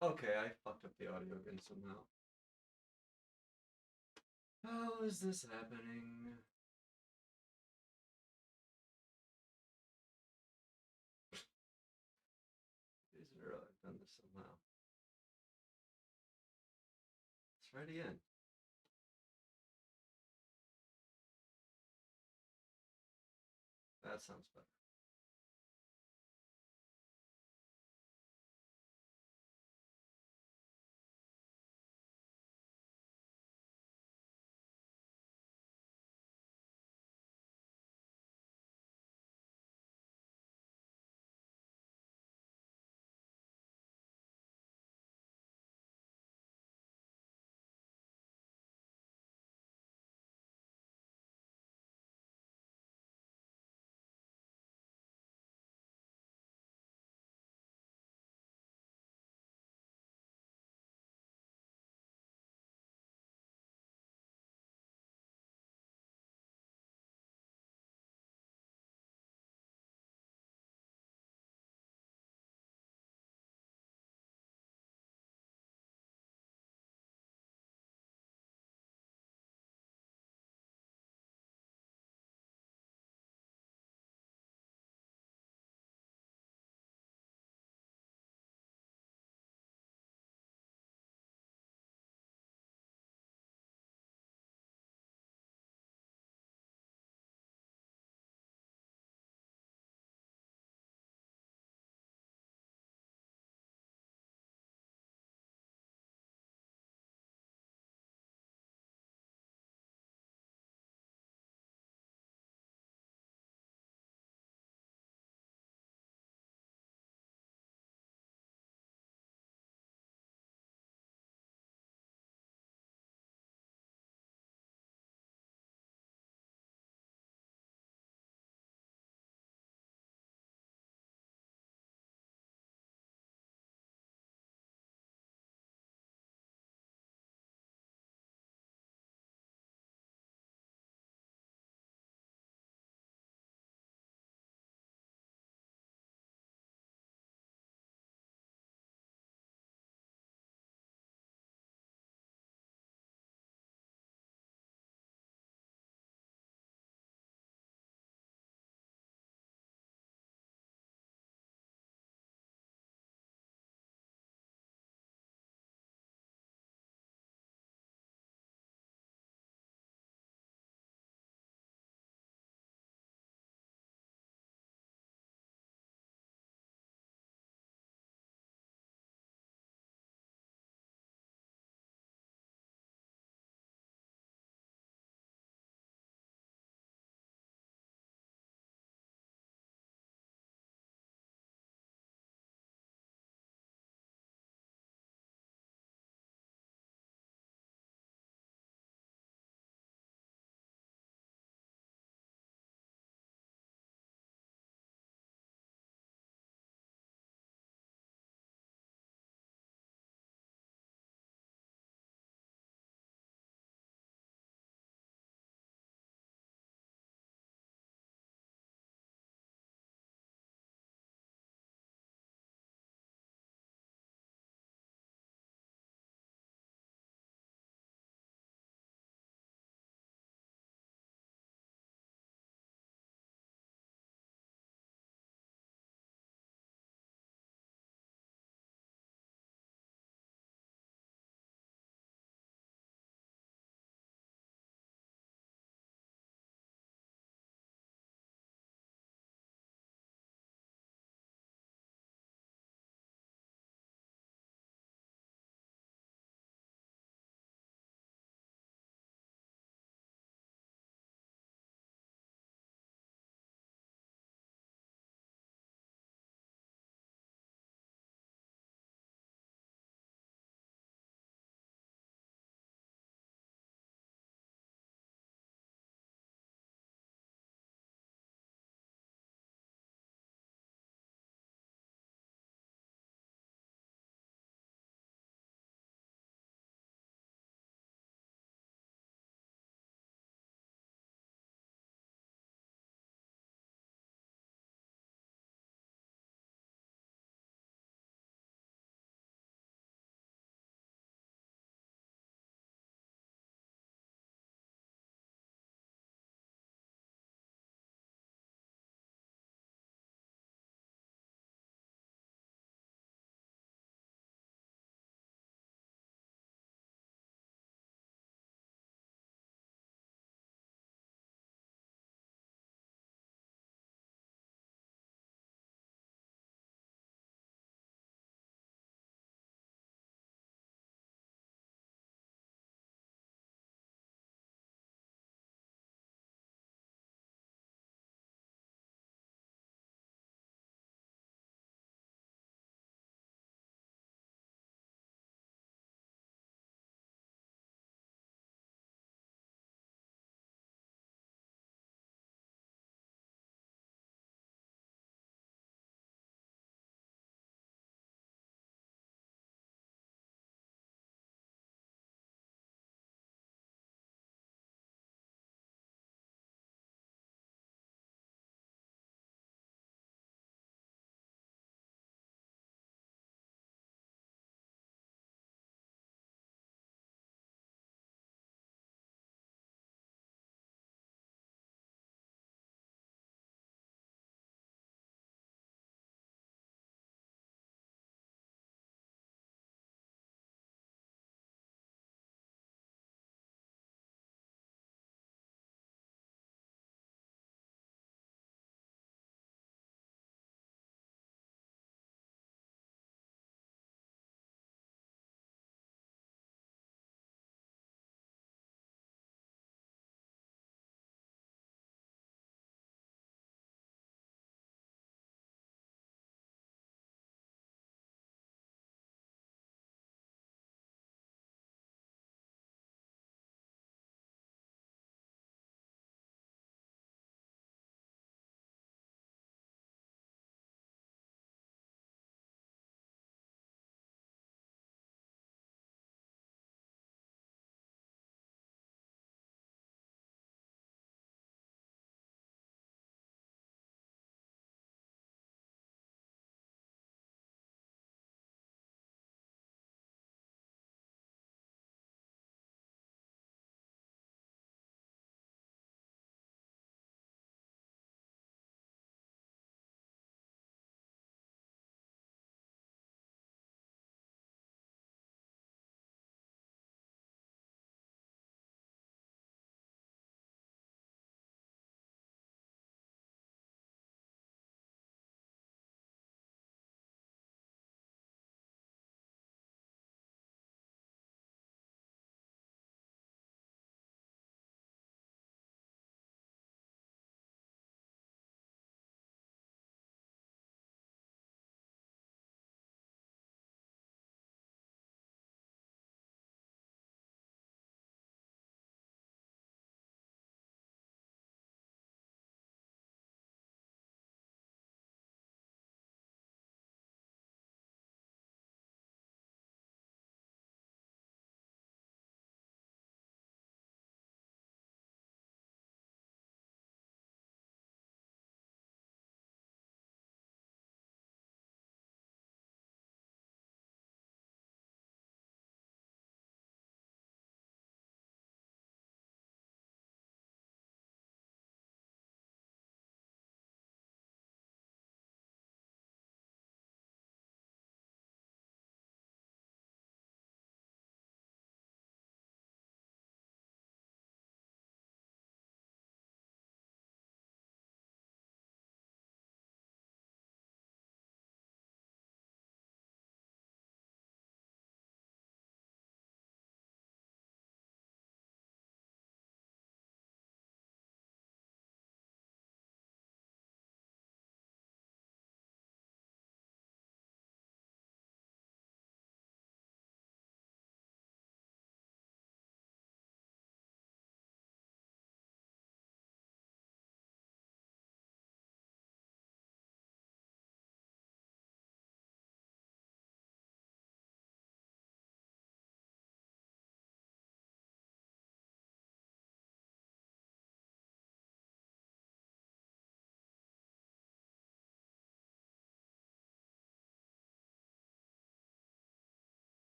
Okay, I fucked up the audio again somehow. How is this happening? Days in a row I've done this somehow. Let's try it again. That sounds better.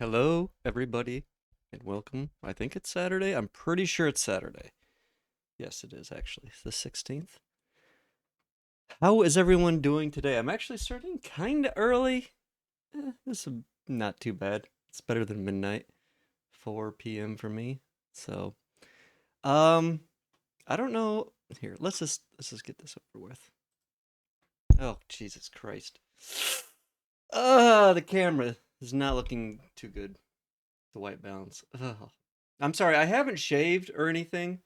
Hello, everybody, and welcome. I think it's Saturday. I'm pretty sure it's Saturday. Yes, it is actually. It's the 16th. How is everyone doing today? I'm actually starting kind of early. This is not too bad. It's better than midnight. 4 p.m. for me. So, um, I don't know. Here, let's just get this over with. Oh, Jesus Christ. The camera is not looking too good. The white balance. Ugh. I'm sorry, I haven't shaved or anything.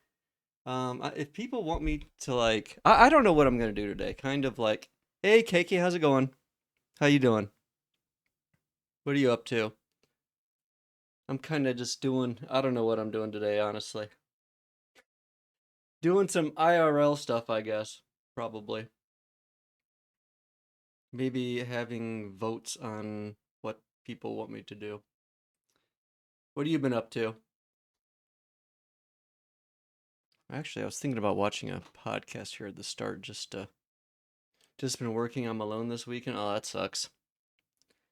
If people want me to like, I don't know what I'm gonna do today. Kind of like, hey, KK, how's it going? How you doing? What are you up to? I'm kind of just doing. I don't know what I'm doing today, honestly. Doing some IRL stuff, I guess. Probably. Maybe having votes on what people want me to do. What have you been up to? Actually, I was thinking about watching a podcast here at the start. Just been working on my loan this weekend. Oh, that sucks.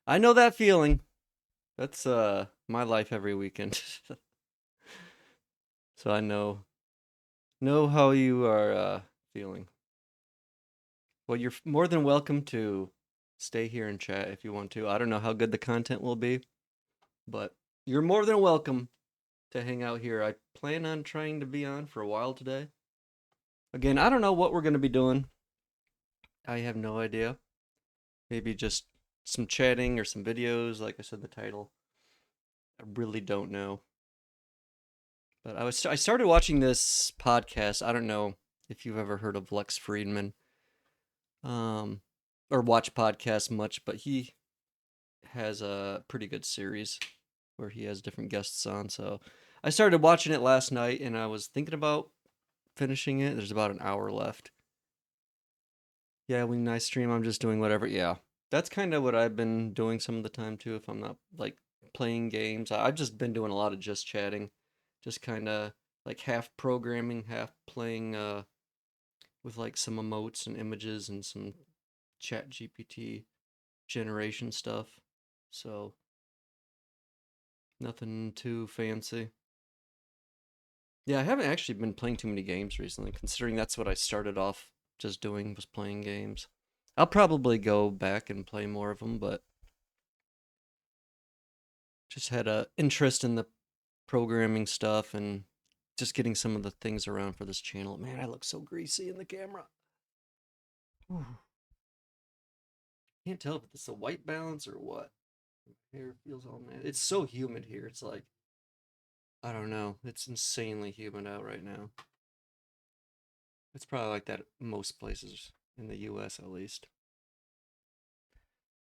I know that feeling. That's my life every weekend. So I know how you are feeling. Well, you're more than welcome to stay here and chat if you want to. I don't know how good the content will be, but you're more than welcome to hang out here. I plan on trying to be on for a while today. Again, I don't know what we're going to be doing. I have no idea. Maybe just some chatting or some videos, like I said, the title. I really don't know. But I started watching this podcast. I don't know if you've ever heard of Lex Friedman, or watch podcasts much, but he has a pretty good series where he has different guests on. So I started watching it last night, and I was thinking about finishing it. There's about an hour left. Yeah, when I stream, I'm just doing whatever. Yeah, that's kind of what I've been doing some of the time too. If I'm not like playing games, I've just been doing a lot of just chatting, just kind of like half programming, half playing with like some emotes and images and some chat GPT generation stuff. So nothing too fancy. Yeah, I haven't actually been playing too many games recently, considering that's what I started off just doing, was playing games. I'll probably go back and play more of them, but just had a interest in the programming stuff and just getting some of the things around for this channel. Man, I look so greasy in the camera. Whew. Can't tell if it's a white balance or what. My hair feels all mad. It's so humid here. It's like, I don't know. It's insanely humid out right now. It's probably like that most places in the US at least.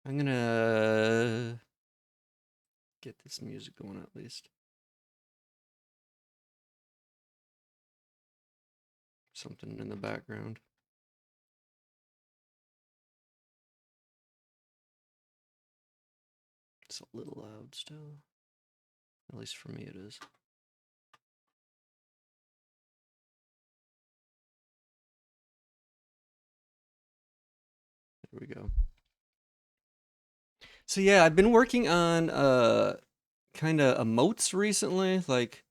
I'm gonna get this music going at least. Something in the background. It's a little loud still. At least for me it is. There we go. So yeah, I've been working on kind of emotes recently. Like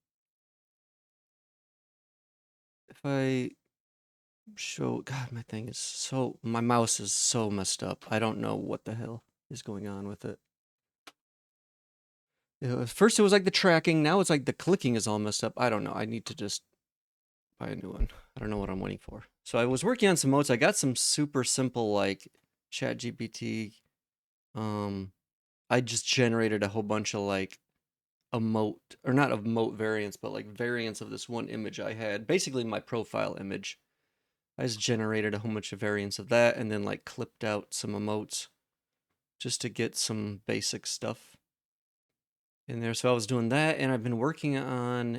if I show, God, my mouse is so messed up. I don't know what the hell is going on with it. First it was like the tracking, now it's like the clicking is all messed up. I don't know. I need to just buy a new one. I don't know what I'm waiting for. So I was working on some emotes. I got some super simple like Chat GPT. I just generated a whole bunch of like emote, or not emote variants, but like variants of this one image I had. Basically my profile image. I just generated a whole bunch of variants of that and then like clipped out some emotes just to get some basic stuff in there. So I was doing that, and I've been working on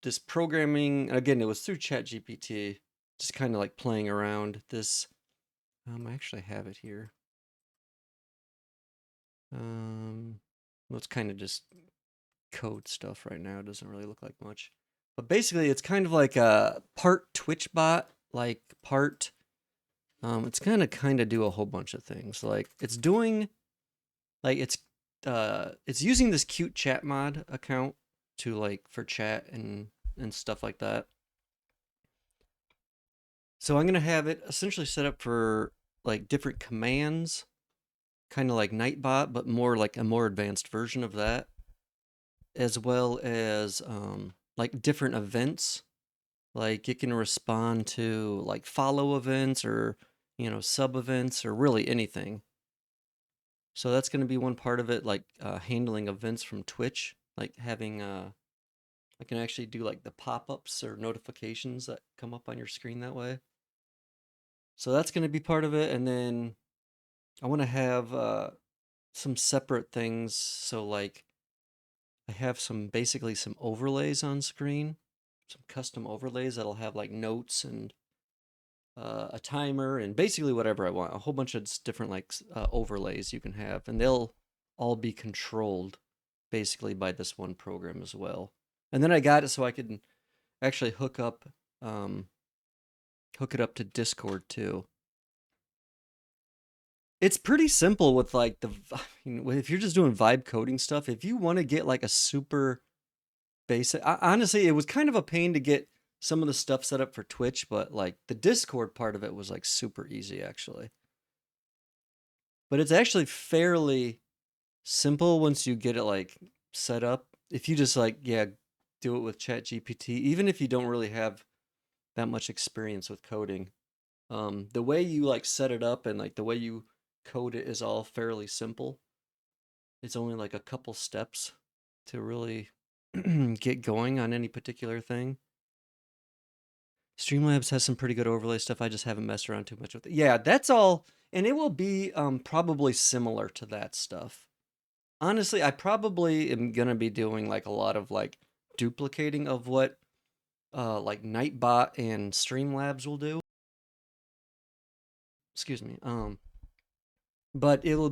this programming. Again, it was through ChatGPT, just kind of like playing around this. I actually have it here. Well, it's kind of just code stuff right now. It doesn't really look like much. But basically, it's kind of like a part Twitch bot, like part. It's gonna kind of do a whole bunch of things. Like it's doing, like it's it's using this cute chat mod account to like for chat and stuff like that. So I'm gonna have it essentially set up for like different commands, kind of like Nightbot, but more like a more advanced version of that, as well as like different events. Like it can respond to like follow events or sub events or really anything. So that's going to be one part of it, like handling events from Twitch, like having I can actually do like the pop-ups or notifications that come up on your screen that way. So that's going to be part of it, and then I want to have some separate things. So like I have basically some overlays on screen, some custom overlays that'll have like notes and a timer and basically whatever I want. A whole bunch of different like overlays you can have, and they'll all be controlled basically by this one program as well. And then I got it so I could actually hook it up to Discord too. It's pretty simple with like if you're just doing vibe coding stuff. If you want to get like a super basic, honestly, it was kind of a pain to get some of the stuff set up for Twitch, but like the Discord part of it was like super easy actually. But it's actually fairly simple once you get it like set up. If you just like do it with ChatGPT, even if you don't really have that much experience with coding, the way you like set it up and like the way you code it is all fairly simple. It's only like a couple steps to really get going on any particular thing. Streamlabs has some pretty good overlay stuff. I just haven't messed around too much with it. Yeah, that's all, and it will be probably similar to that stuff. Honestly, I probably am gonna be doing like a lot of like duplicating of what like Nightbot and Streamlabs will do. Excuse me. But it'll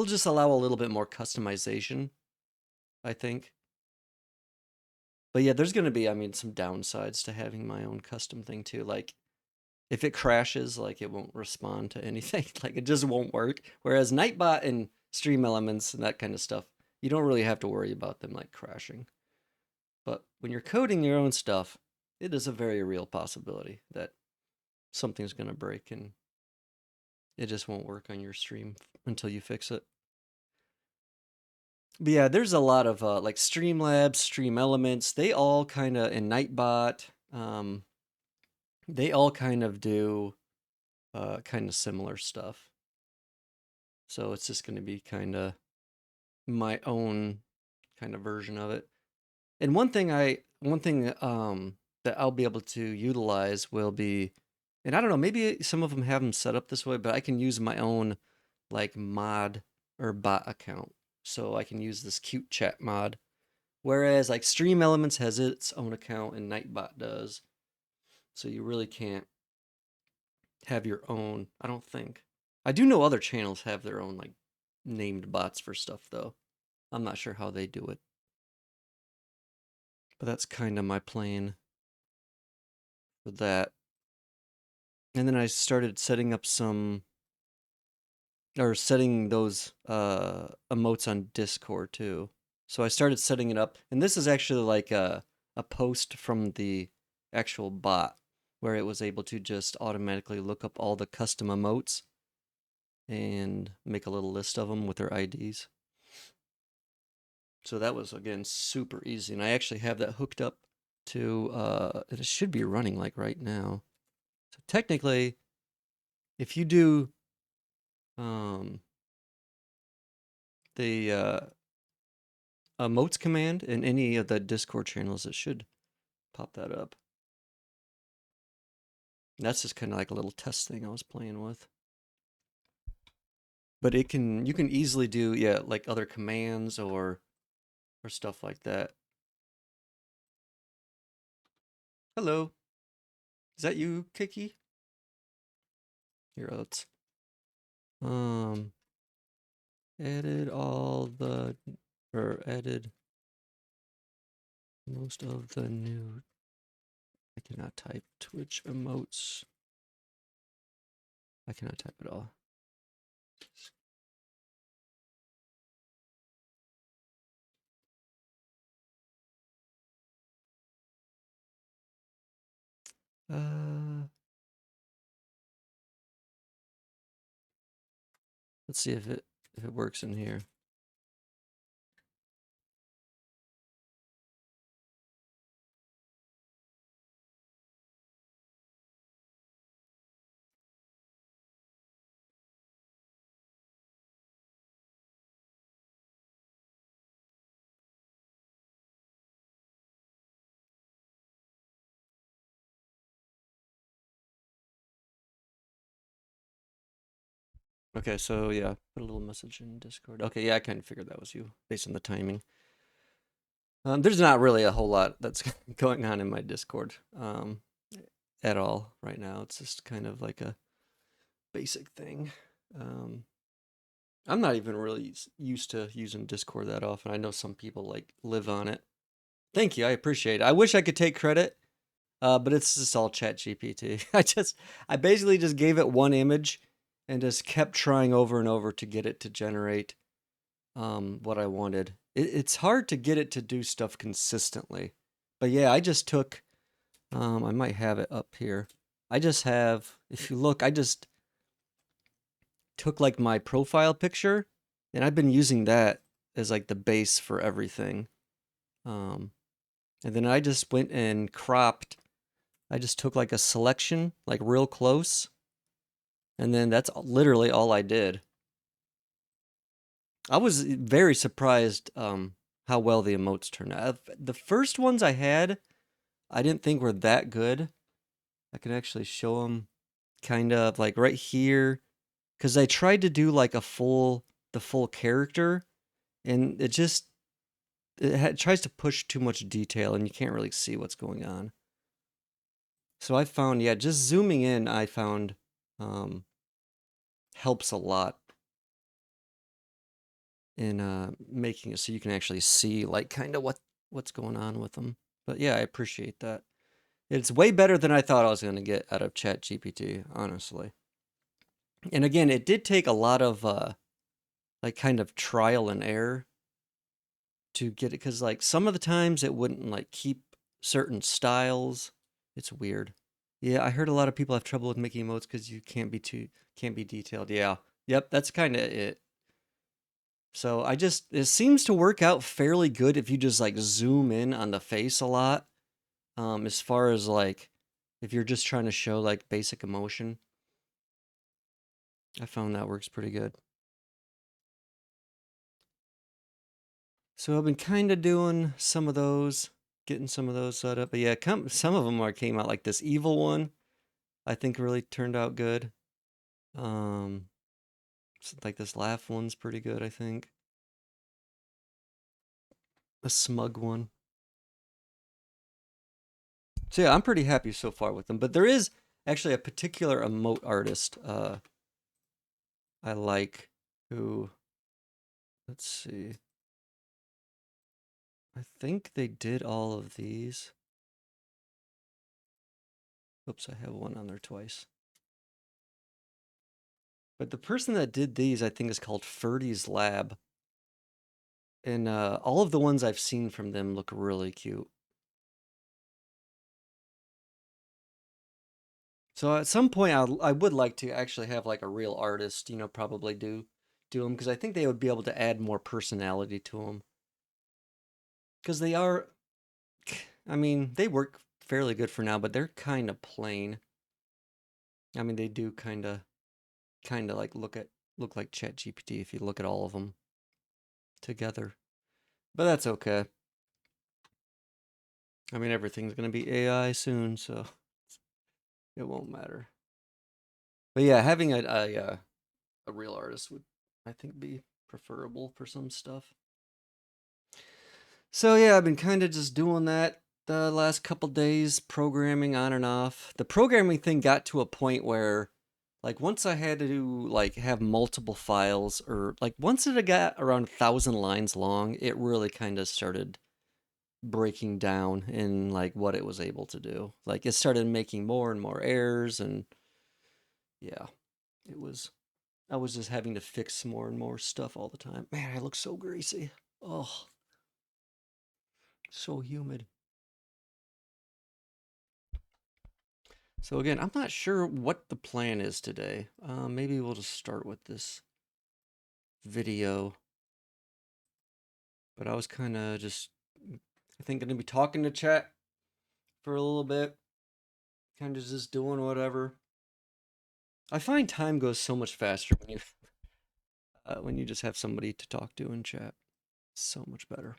just allow a little bit more customization, I think. But yeah, there's gonna be, I mean, some downsides to having my own custom thing too. Like if it crashes, like it won't respond to anything. Like it just won't work. Whereas Nightbot and Stream Elements and that kind of stuff, you don't really have to worry about them like crashing. But when you're coding your own stuff, it is a very real possibility that something's gonna break and it just won't work on your stream until you fix it. But yeah, there's a lot of like Streamlabs, Stream Elements. They all kind of, and Nightbot, they all kind of do kind of similar stuff. So it's just going to be kind of my own kind of version of it. And one thing that I'll be able to utilize will be, and I don't know, maybe some of them have them set up this way, but I can use my own like mod or bot account. So I can use this cute chat mod. Whereas like Stream Elements has its own account and Nightbot does. So you really can't have your own, I don't think. I do know other channels have their own like named bots for stuff though. I'm not sure how they do it. But that's kind of my plan for that. And then I started setting up setting those emotes on Discord too. So I started setting it up, and this is actually like a post from the actual bot where it was able to just automatically look up all the custom emotes and make a little list of them with their IDs. So that was again super easy, and I actually have that hooked up to it should be running like right now. So technically, if you do the emotes command in any of the Discord channels, it should pop that up. And that's just kind of like a little test thing I was playing with. But you can easily do like other commands or stuff like that. Hello, is that you, Kiki? Here, let's edit all the or edit most of the new. I cannot type Twitch emotes. I cannot type at all. Let's see if it works in here. Okay, so yeah, put a little message in Discord. Okay, yeah, I kind of figured that was you based on the timing. There's not really a whole lot that's going on in my Discord at all right now. It's just kind of like a basic thing. I'm not even really used to using Discord that often. I know some people like live on it. Thank you, I appreciate it. I wish I could take credit, but it's just all Chat GPT. I basically just gave it one image and just kept trying over and over to get it to generate what I wanted. It's hard to get it to do stuff consistently. But yeah, I just took, I might have it up here. I just have, if you look, I just took like my profile picture and I've been using that as like the base for everything. And then I just went and cropped. I just took like a selection, like real close. And then that's literally all I did. I was very surprised how well the emotes turned out. The first ones I had, I didn't think were that good. I can actually show them kind of like right here. Because I tried to do like the full character. And it tries to push too much detail and you can't really see what's going on. So I found, yeah, just zooming in, I found helps a lot in making it so you can actually see like kind of what's going on with them. But yeah, I appreciate that. It's way better than I thought I was going to get out of ChatGPT, honestly. And again, it did take a lot of like kind of trial and error to get it, because like some of the times it wouldn't like keep certain styles. It's weird. Yeah, I heard a lot of people have trouble with making emotes because you can't be detailed. Yeah. Yep, that's kind of it. So it seems to work out fairly good if you just like zoom in on the face a lot. As far as like if you're just trying to show like basic emotion, I found that works pretty good. So I've been kind of doing some of those, getting some of those set up. But yeah, some of them came out like this evil one. I think really turned out good. Um, like this laugh one's pretty good, I think. A smug one. So yeah, I'm pretty happy so far with them. But there is actually a particular emote artist I like who, let's see. I think they did all of these. Oops, I have one on there twice. But the person that did these, I think, is called Ferdy's Lab. And all of the ones I've seen from them look really cute. So at some point, I would like to actually have like a real artist, probably do them, because I think they would be able to add more personality to them. Because they are, I mean, they work fairly good for now, but they're kind of plain. I mean, they do kind of like look like ChatGPT if you look at all of them together. But that's okay. I mean, everything's gonna be AI soon, so it won't matter. But yeah, having a real artist would, I think, be preferable for some stuff. So yeah, I've been kind of just doing that the last couple days, programming on and off. The programming thing got to a point where, like, once I had to like have multiple files, or like once it got around 1,000 lines long, it really kind of started breaking down in like what it was able to do. Like it started making more and more errors, and yeah, it was. I was just having to fix more and more stuff all the time. Man, I look so greasy. Oh, so humid. So again, I'm not sure what the plan is today. Maybe we'll just start with this video. But I was kind of just, I think, going to be talking to chat for a little bit, kind of just doing whatever. I find time goes so much faster when you just have somebody to talk to in chat. So much better.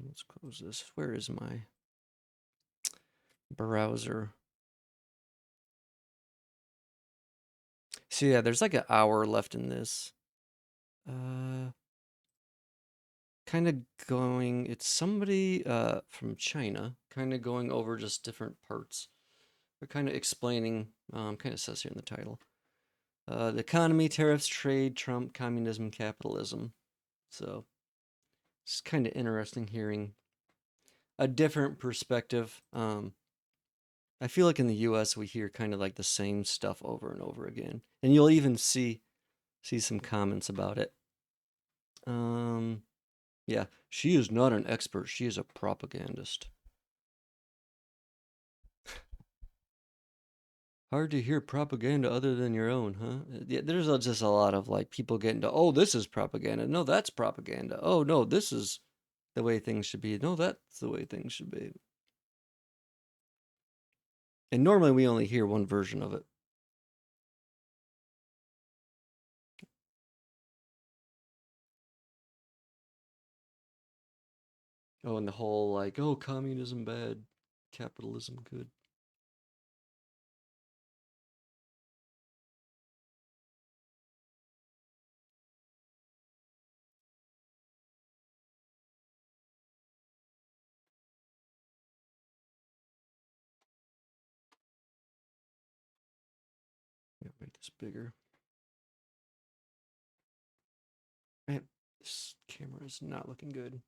Let's close this. Where is my browser? So yeah, there's like an hour left in this. Kind of going, it's somebody from China, kind of going over just different parts. They're kind of explaining, kind of says here in the title, the economy, tariffs, trade, Trump, communism, capitalism. So it's kind of interesting hearing a different perspective. I feel like in the U.S. we hear kind of like the same stuff over and over again, and you'll even see some comments about it. Yeah, she is not an expert. She is a propagandist. Hard to hear propaganda other than your own, huh? Yeah, there's just a lot of like people getting to, oh, this is propaganda. No, that's propaganda. Oh, no, this is the way things should be. No, that's the way things should be. And normally we only hear one version of it. Oh, and the whole like, oh, communism bad, capitalism good. Yeah, make this bigger. Man, this camera is not looking good.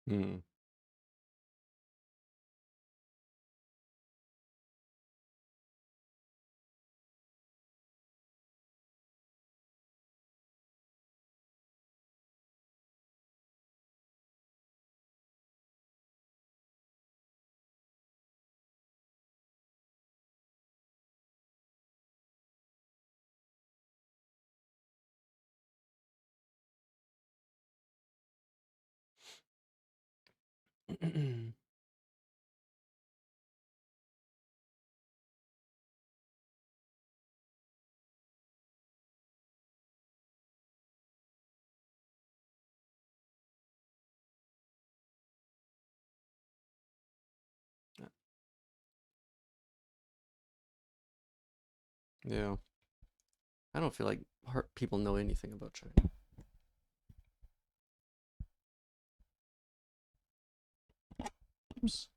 Hmm. Yeah, I don't feel like people know anything about China. Oops.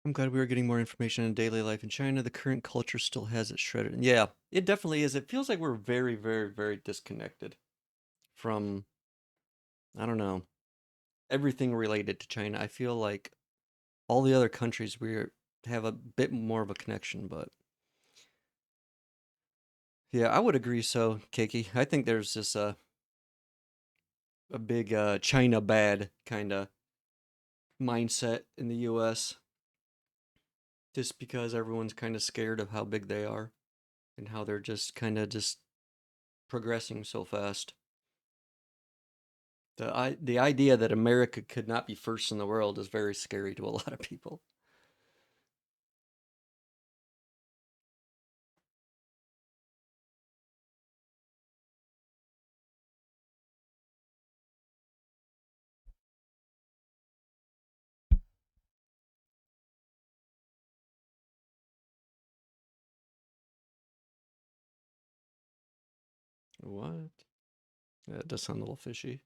I'm glad we were getting more information on daily life in China. The current culture still has it shredded. Yeah, it definitely is. It feels like we're very, very, very disconnected from, I don't know, everything related to China. I feel like all the other countries we have a bit more of a connection, but yeah, I would agree so, Keiki. I think there's just a big China bad kind of mindset in the US just because everyone's kind of scared of how big they are and how they're just kind of just progressing so fast. The idea that America could not be first in the world is very scary to a lot of people. What? Yeah, it does sound a little fishy.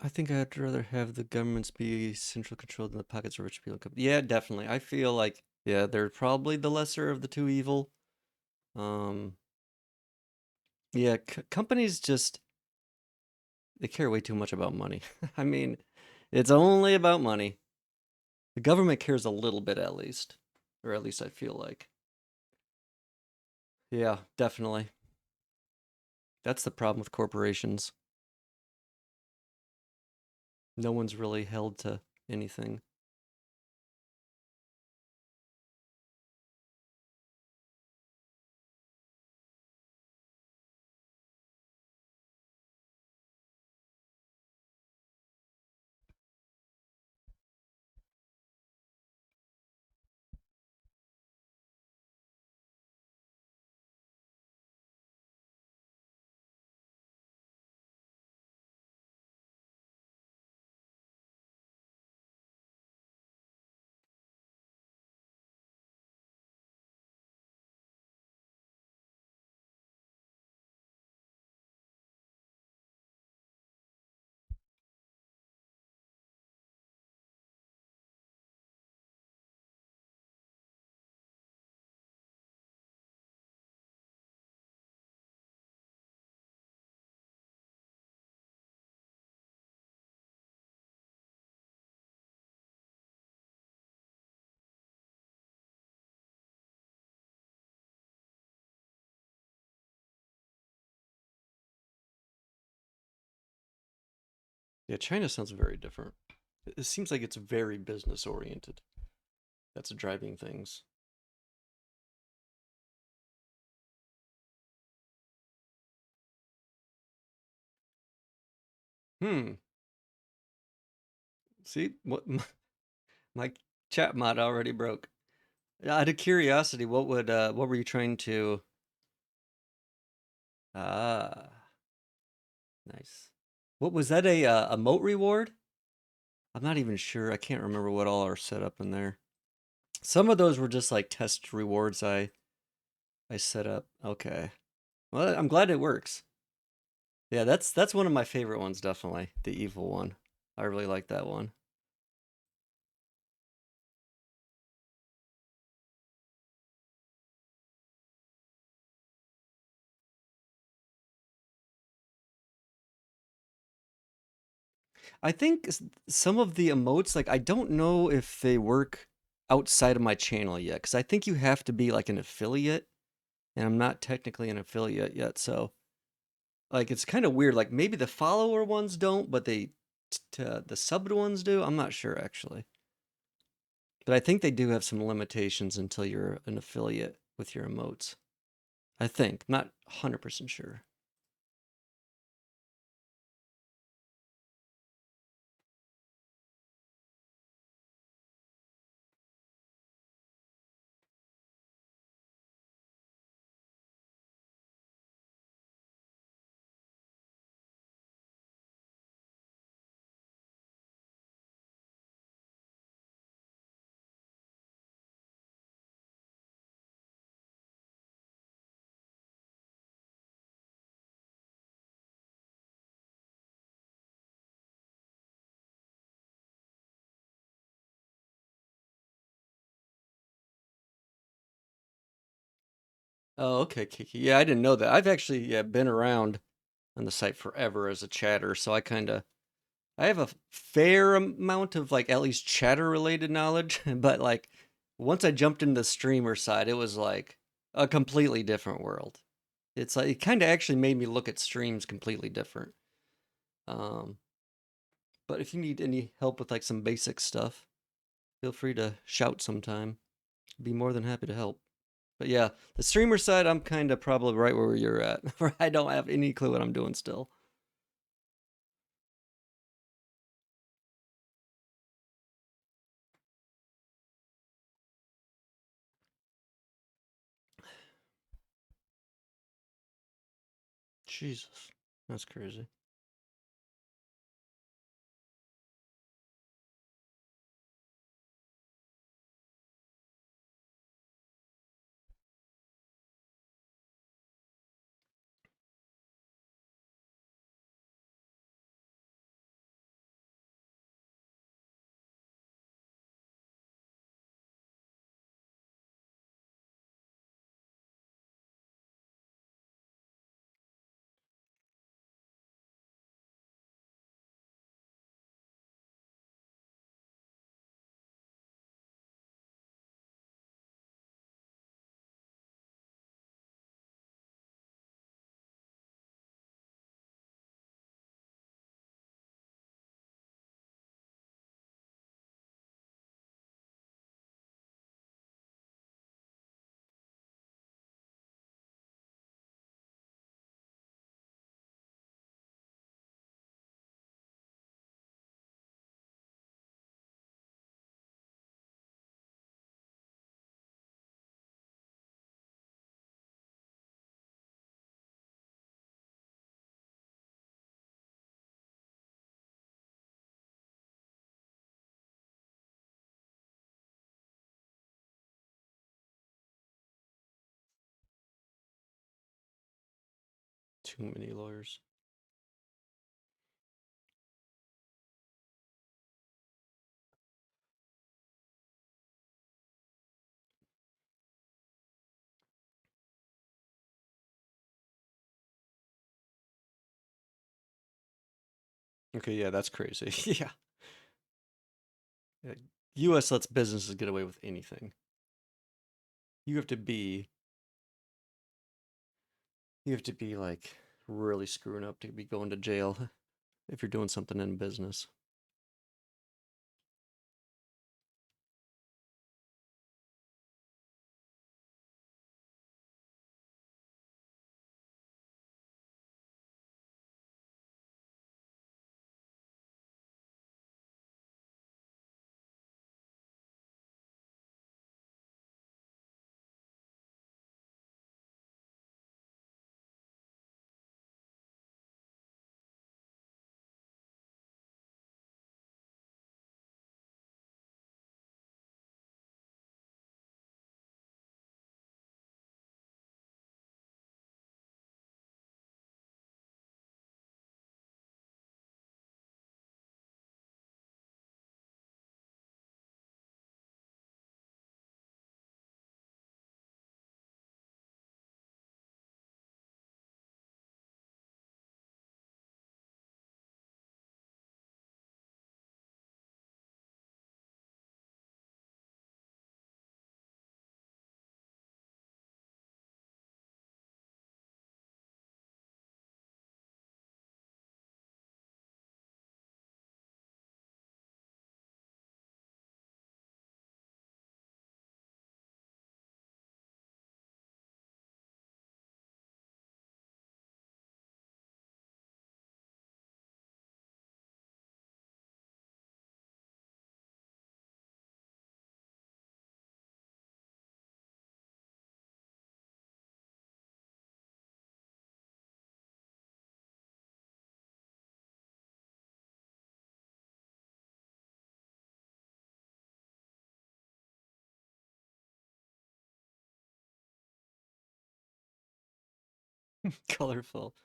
I think I'd rather have the governments be central controlled than the pockets of rich people. Yeah, definitely. I feel like, yeah, they're probably the lesser of the two evil. Um, yeah, companies just, they care way too much about money. I mean, it's only about money. The government cares a little bit at least, or at least I feel like. Yeah, definitely. That's the problem with corporations. No one's really held to anything. Yeah, China sounds very different. It seems like it's very business oriented. That's driving things. Hmm. See what my chat mod already broke. Out of curiosity, what were you trying to? Ah, nice. What was that a moat reward? I'm not even sure. I can't remember what all are set up in there. Some of those were just like test rewards I set up. Okay. Well, I'm glad it works. Yeah, that's one of my favorite ones, definitely. The evil one. I really like that one. I think some of the emotes, like I don't know if they work outside of my channel yet, because I think you have to be like an affiliate, and I'm not technically an affiliate yet, so like it's kind of weird. Like maybe the follower ones don't, but the subbed ones do. I'm not sure actually, but I think they do have some limitations until you're an affiliate with your emotes. I think, not 100% sure. Oh, okay, Kiki. Yeah, I didn't know that. I've actually been around on the site forever as a chatter, so I have a fair amount of like at least chatter related knowledge, but like once I jumped into the streamer side, it was like a completely different world. It's like it kind of actually made me look at streams completely different. Um, but if you need any help with like some basic stuff, feel free to shout sometime. Be more than happy to help. But yeah, the streamer side, I'm kind of probably right where you're at, where I don't have any clue what I'm doing still. Jesus, that's crazy. Too many lawyers. Okay, yeah, that's crazy. Yeah. Yeah. US lets businesses get away with anything. You have to be you have to be like really screwing up to be going to jail. if you're doing something in business. Colorful.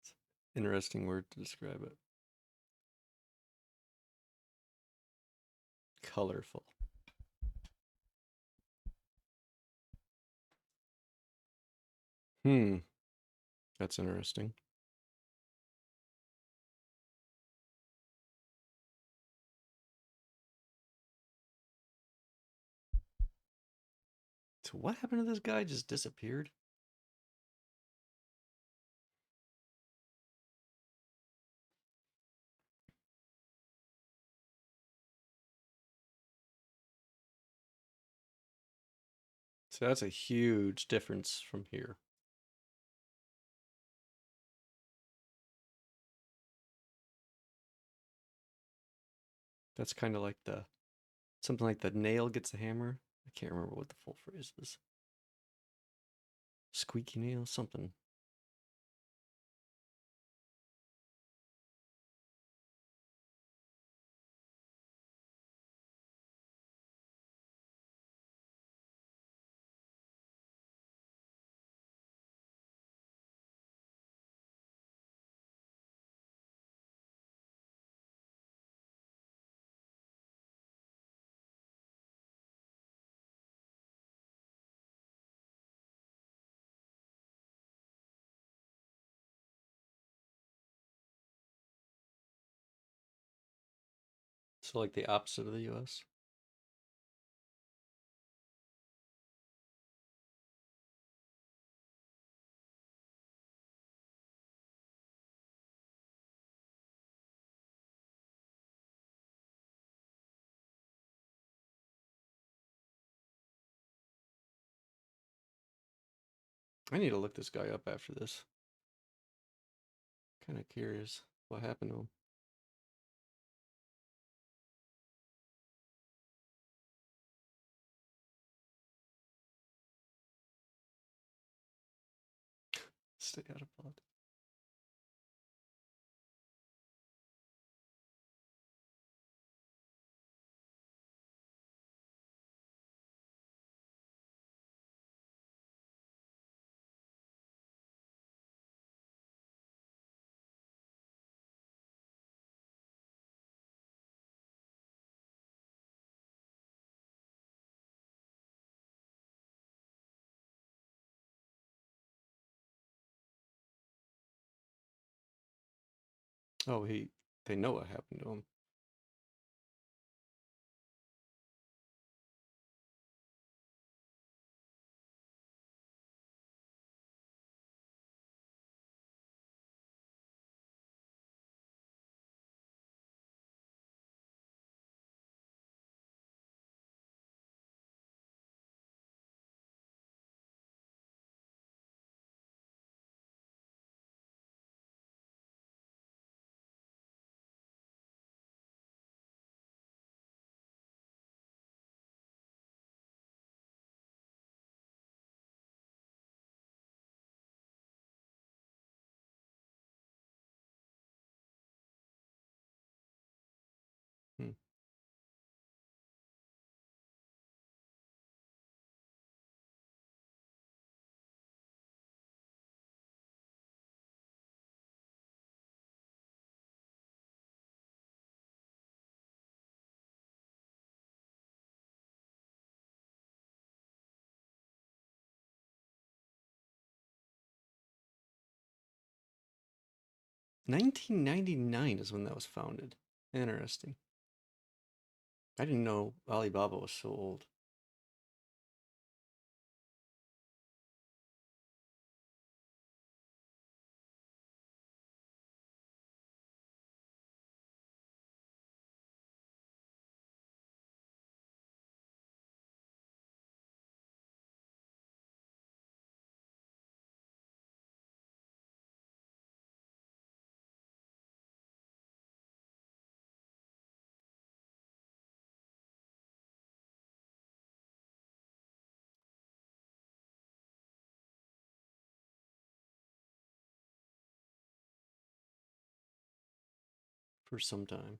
It's an interesting word to describe it. Colorful. Hmm, that's interesting. So what happened to this guy? Just disappeared? So that's a huge difference from here. That's kind of like the something like the nail gets the hammer. I can't remember what the full phrase is. Squeaky nail, something. So like the opposite of the US. I need to look this guy up after this. Kind of curious what happened to him. Stay out of politics. Oh, they know what happened to him. 1999 is when that was founded. Interesting. I didn't know Alibaba was so old. For some time.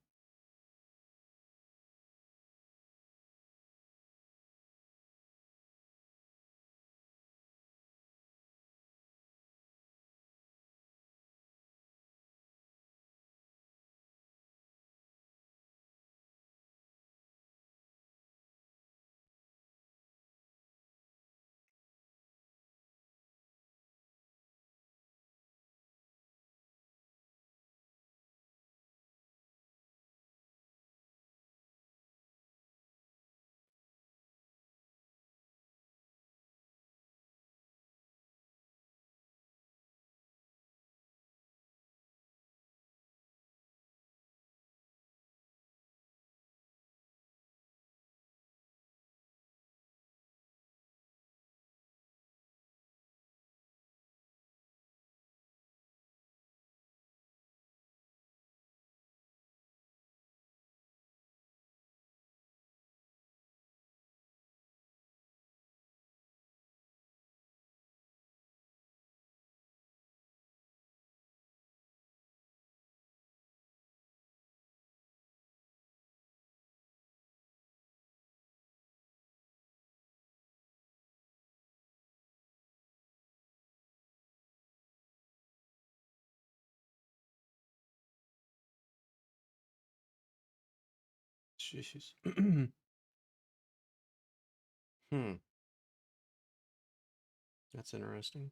Jeez. Hmm. That's interesting.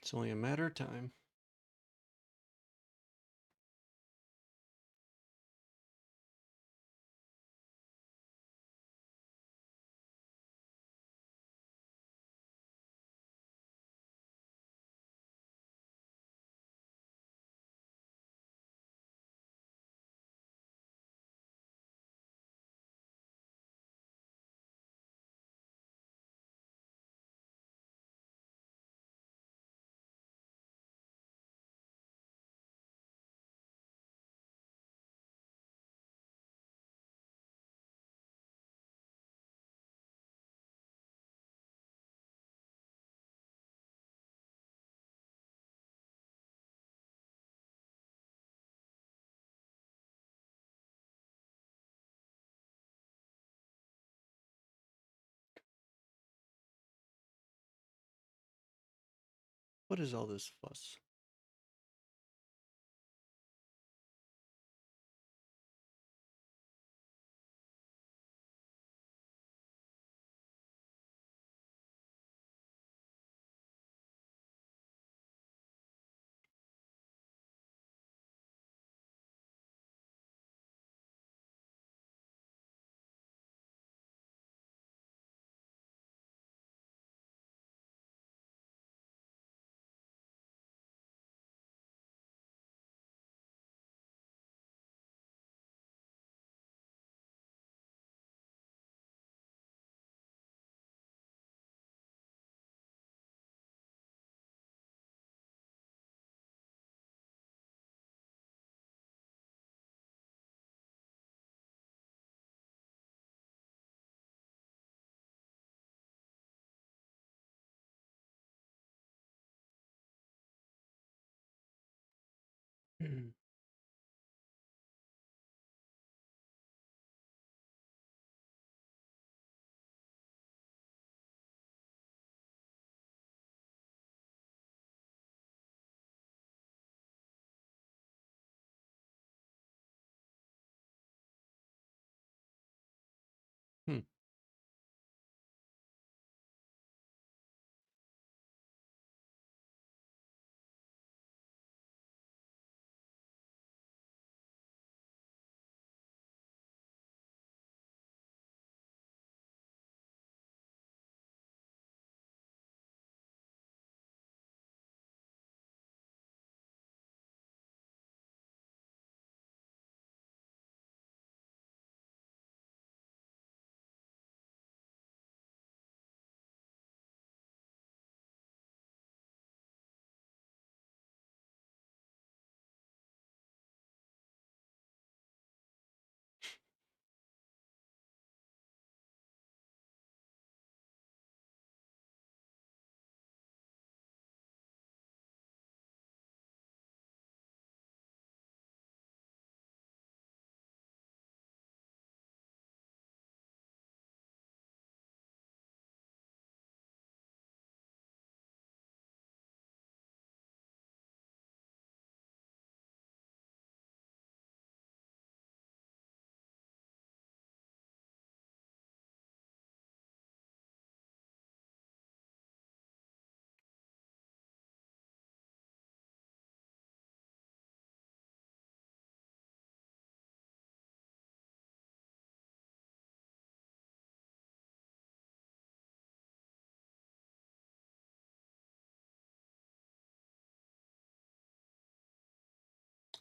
It's only a matter of time. What is all this fuss?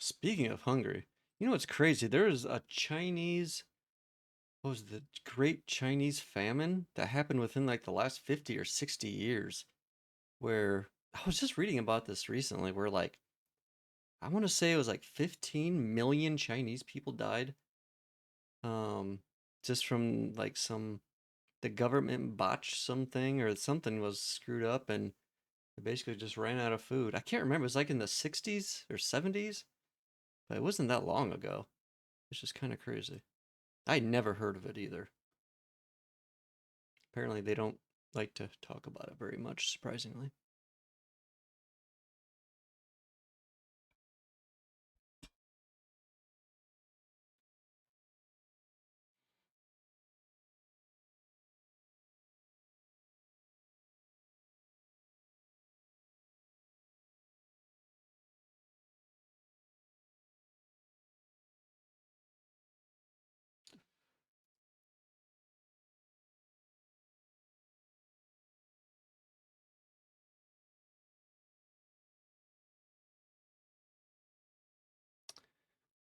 Speaking of hungry, you know what's crazy? There is a Chinese, what was it, the Great Chinese Famine that happened within like the last 50 or 60 years, where I was just reading about this recently, where like, I want to say it was like 15 million Chinese people died, um, just from like the government botched something or something was screwed up and they basically just ran out of food. I can't remember, it was like in the 60s or 70s, but it wasn't that long ago. It's just kind of crazy. I never heard of it either. Apparently, they don't like to talk about it very much, surprisingly.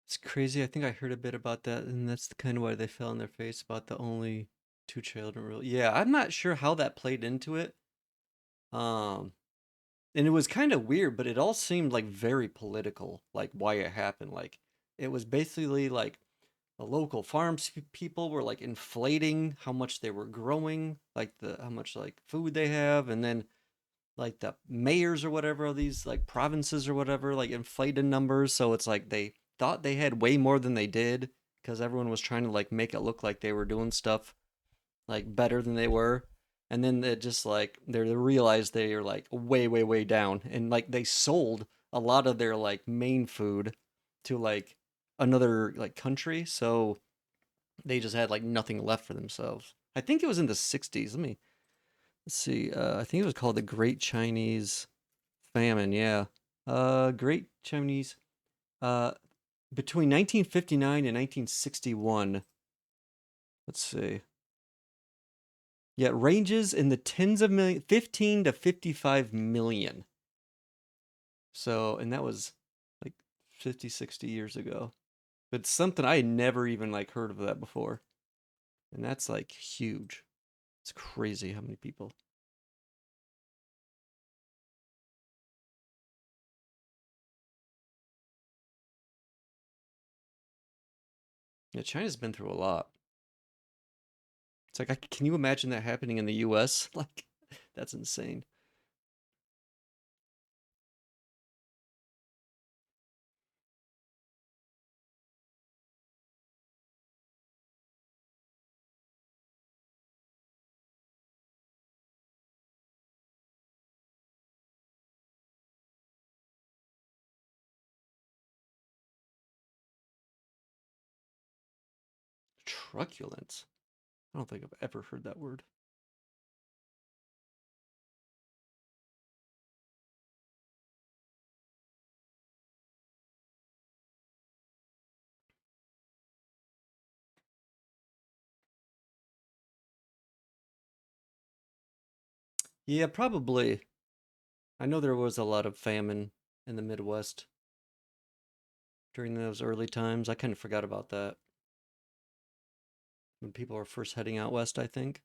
It's crazy. I think I heard a bit about that, and that's kind of why they fell on their face about the only two children rule. Yeah, I'm not sure how that played into it. Um, and it was kind of weird, but it all seemed like very political, like why it happened. Like it was basically like the local farms people were like inflating how much they were growing, like the how much like food they have, and then like the mayors or whatever of these like provinces or whatever like inflated numbers, so it's like they thought they had way more than they did because everyone was trying to like make it look like they were doing stuff like better than they were, and then it just like they realized they are like way down, and like they sold a lot of their like main food to like another like country, so they just had like nothing left for themselves. I think it was in the 60s. Let's see. I think it was called the Great Chinese Famine. Yeah. Great Chinese. Uh, Between 1959 and 1961. Let's see. Yeah, it ranges in the tens of million, 15 to 55 million. So, and that was like 50, 60 years ago. But it's something I had never even like heard of that before. And that's like huge. It's crazy how many people. Yeah, China's been through a lot. It's like, can you imagine that happening in the US? Like, that's insane. Truculence. I don't think I've ever heard that word. Yeah, probably. I know there was a lot of famine in the Midwest during those early times. I kind of forgot about that when people were first heading out west, I think.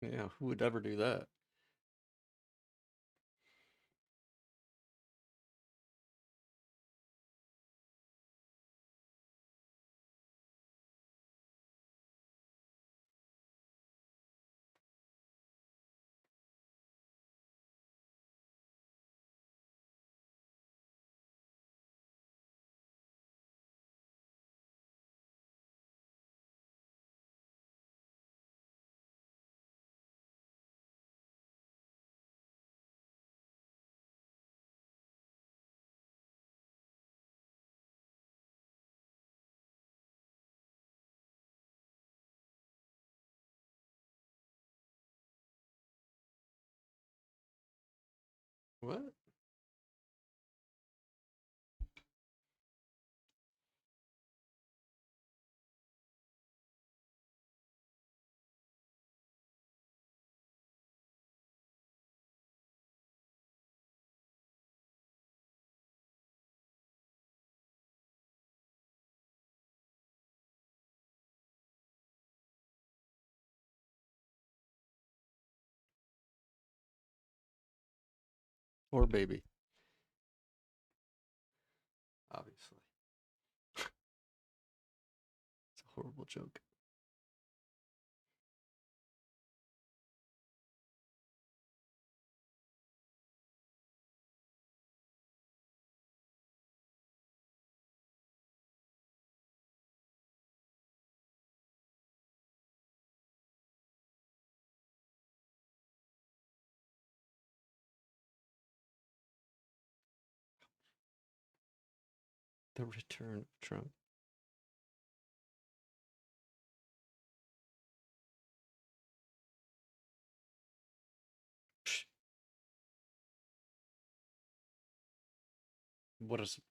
Yeah, who would ever do that? What? Or baby, obviously. It's a horrible joke. The return of Trump. Psh, what a surprise.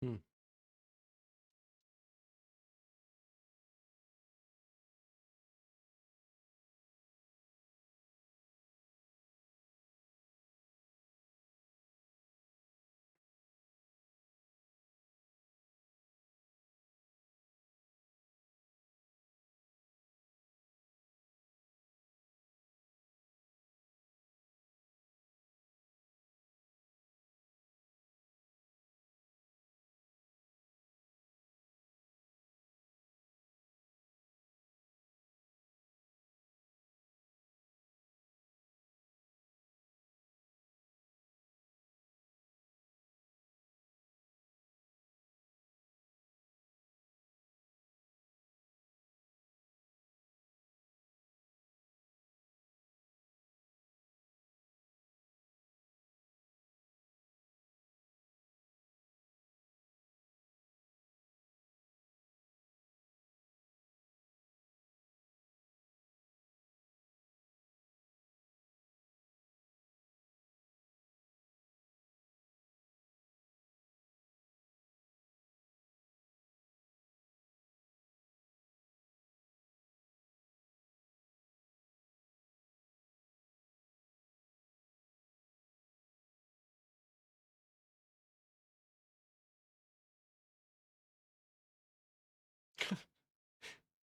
Hmm.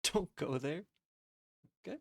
Don't go there. Okay.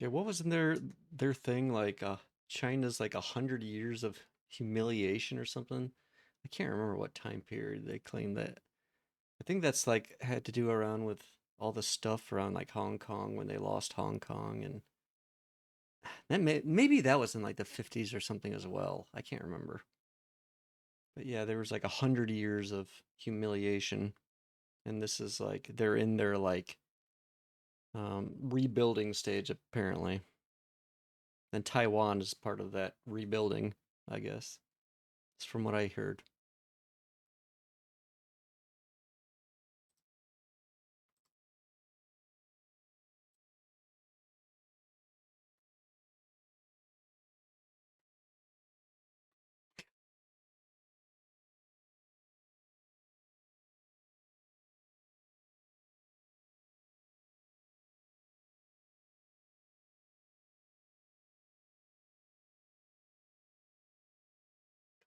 Yeah, what was in their thing like China's like 100 years of humiliation or something? I can't remember what time period they claimed that. I think that's like had to do around with all the stuff around like Hong Kong when they lost Hong Kong and maybe that was in like the 50s or something as well. I can't remember. But yeah, there was like 100 years of humiliation, and this is like they're in their like rebuilding stage apparently. And Taiwan is part of that rebuilding, I guess. It's from what I heard.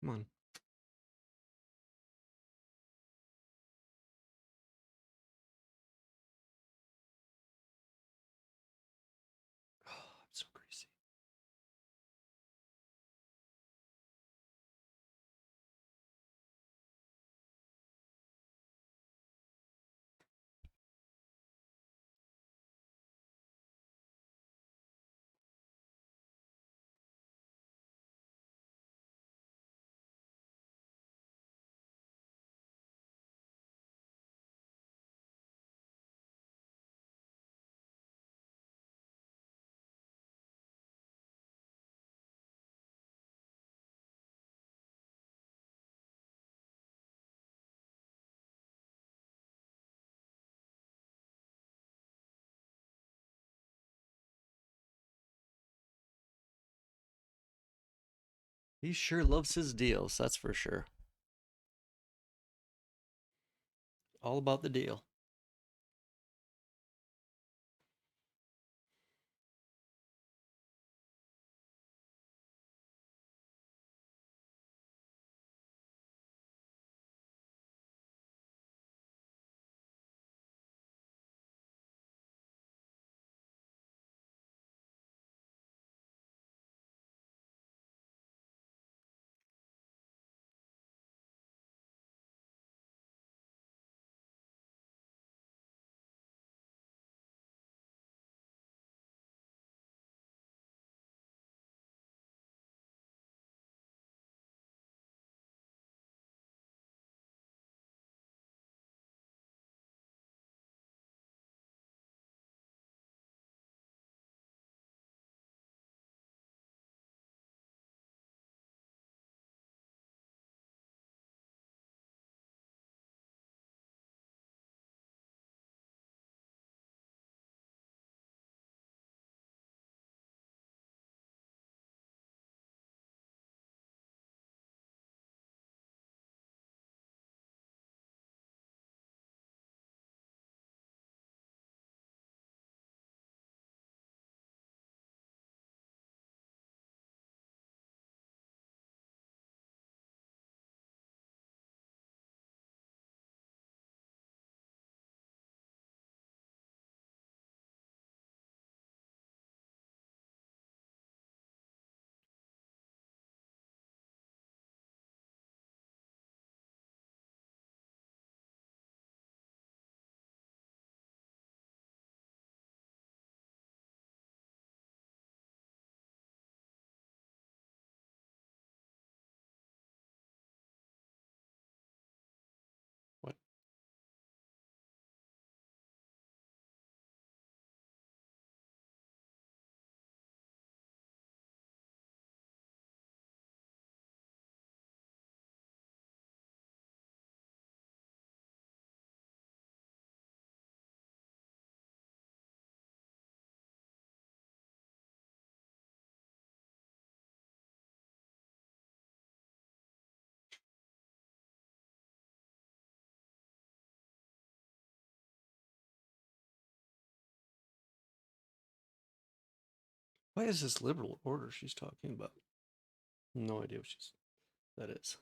Come on. Oh, I'm so crazy. He sure loves his deals, that's for sure. All about the deal. What? Why is this liberal order she's talking about? No idea what that is.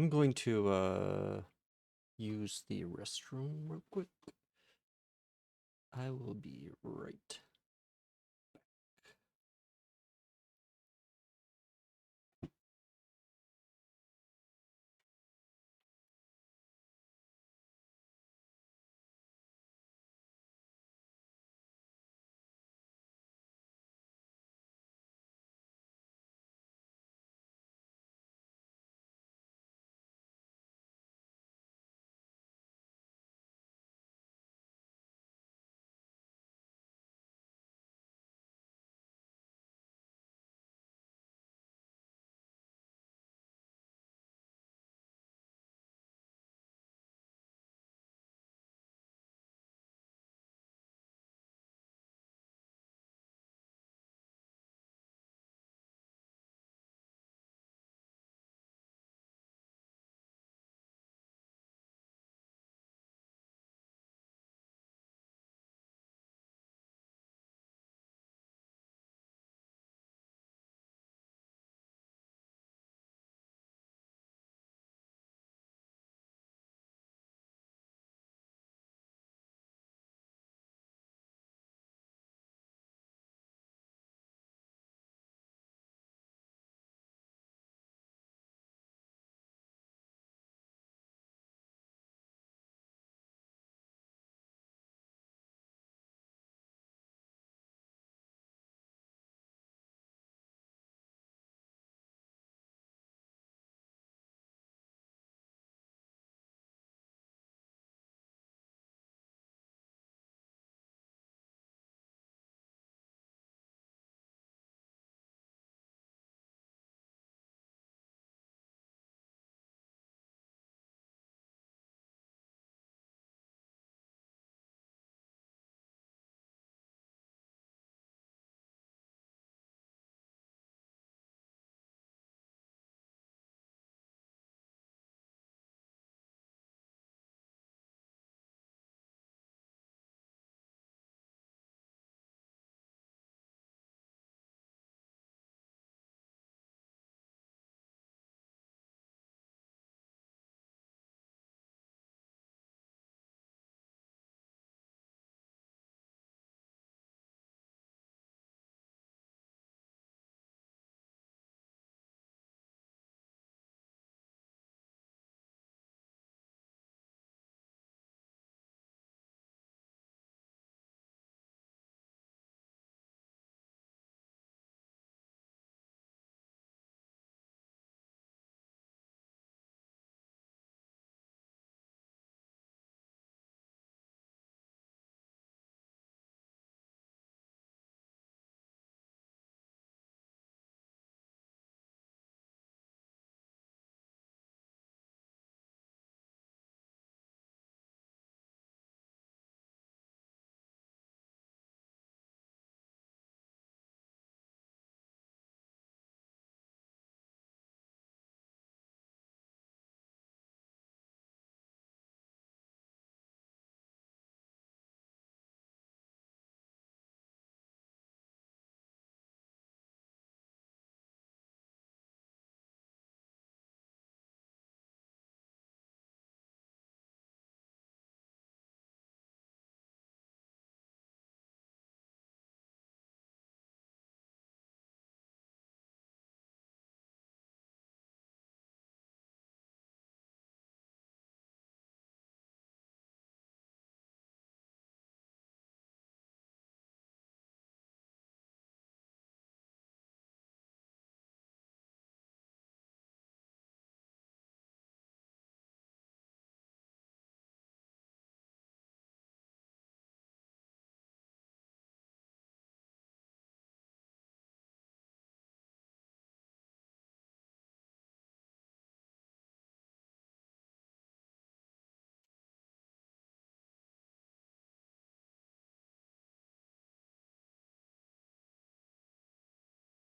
I'm going to use the restroom real quick. I will be right.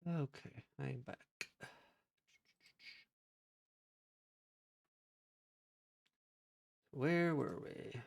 Okay, I'm back. Where were we?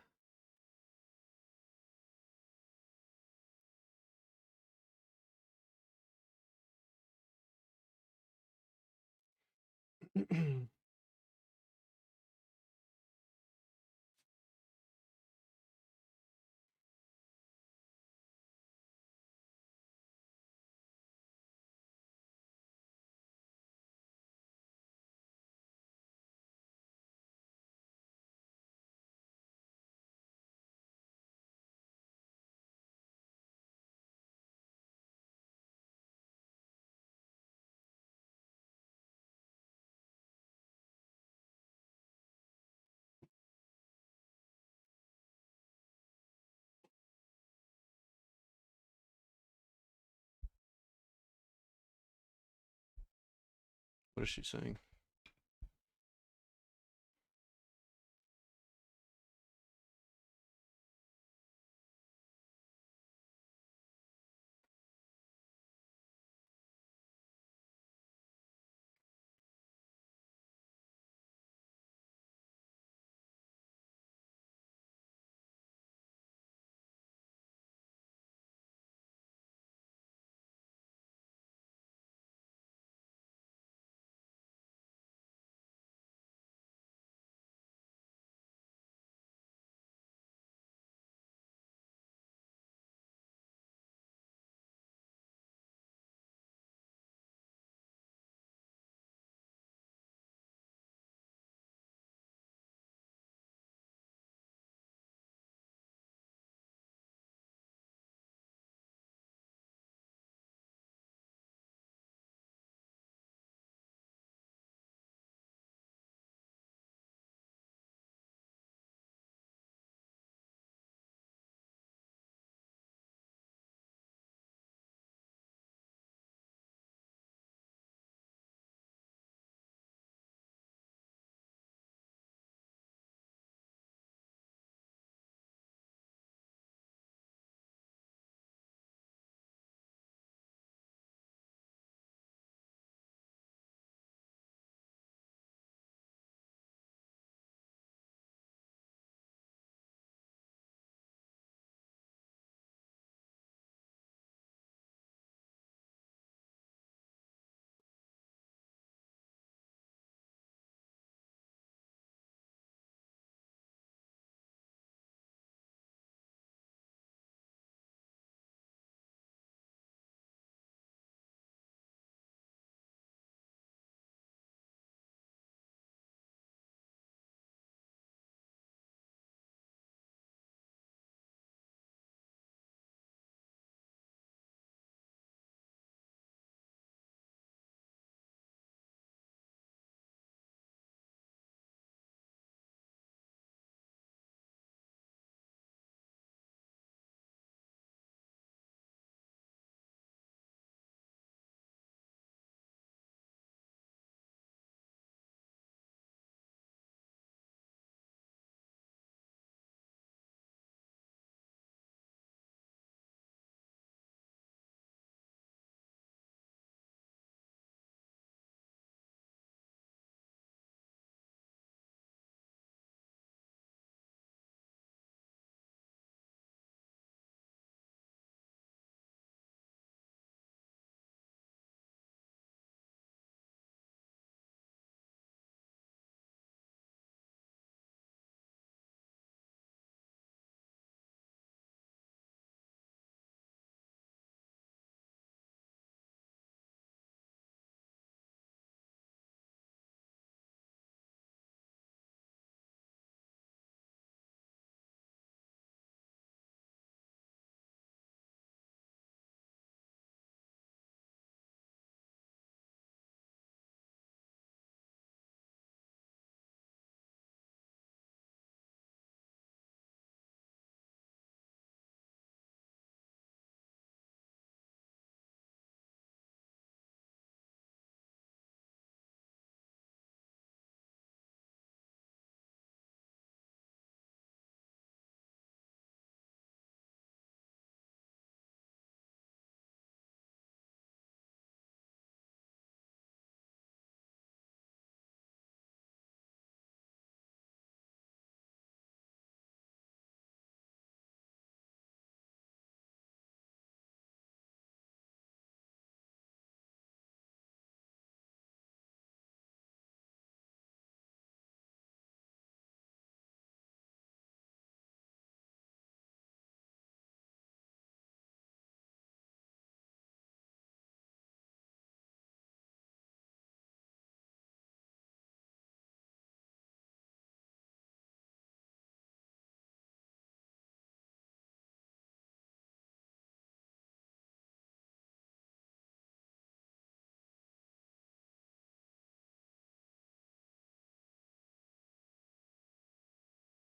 What is she saying?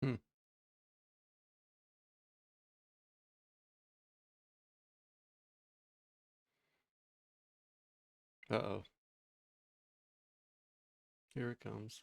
Hmm. Uh-oh. Here it comes.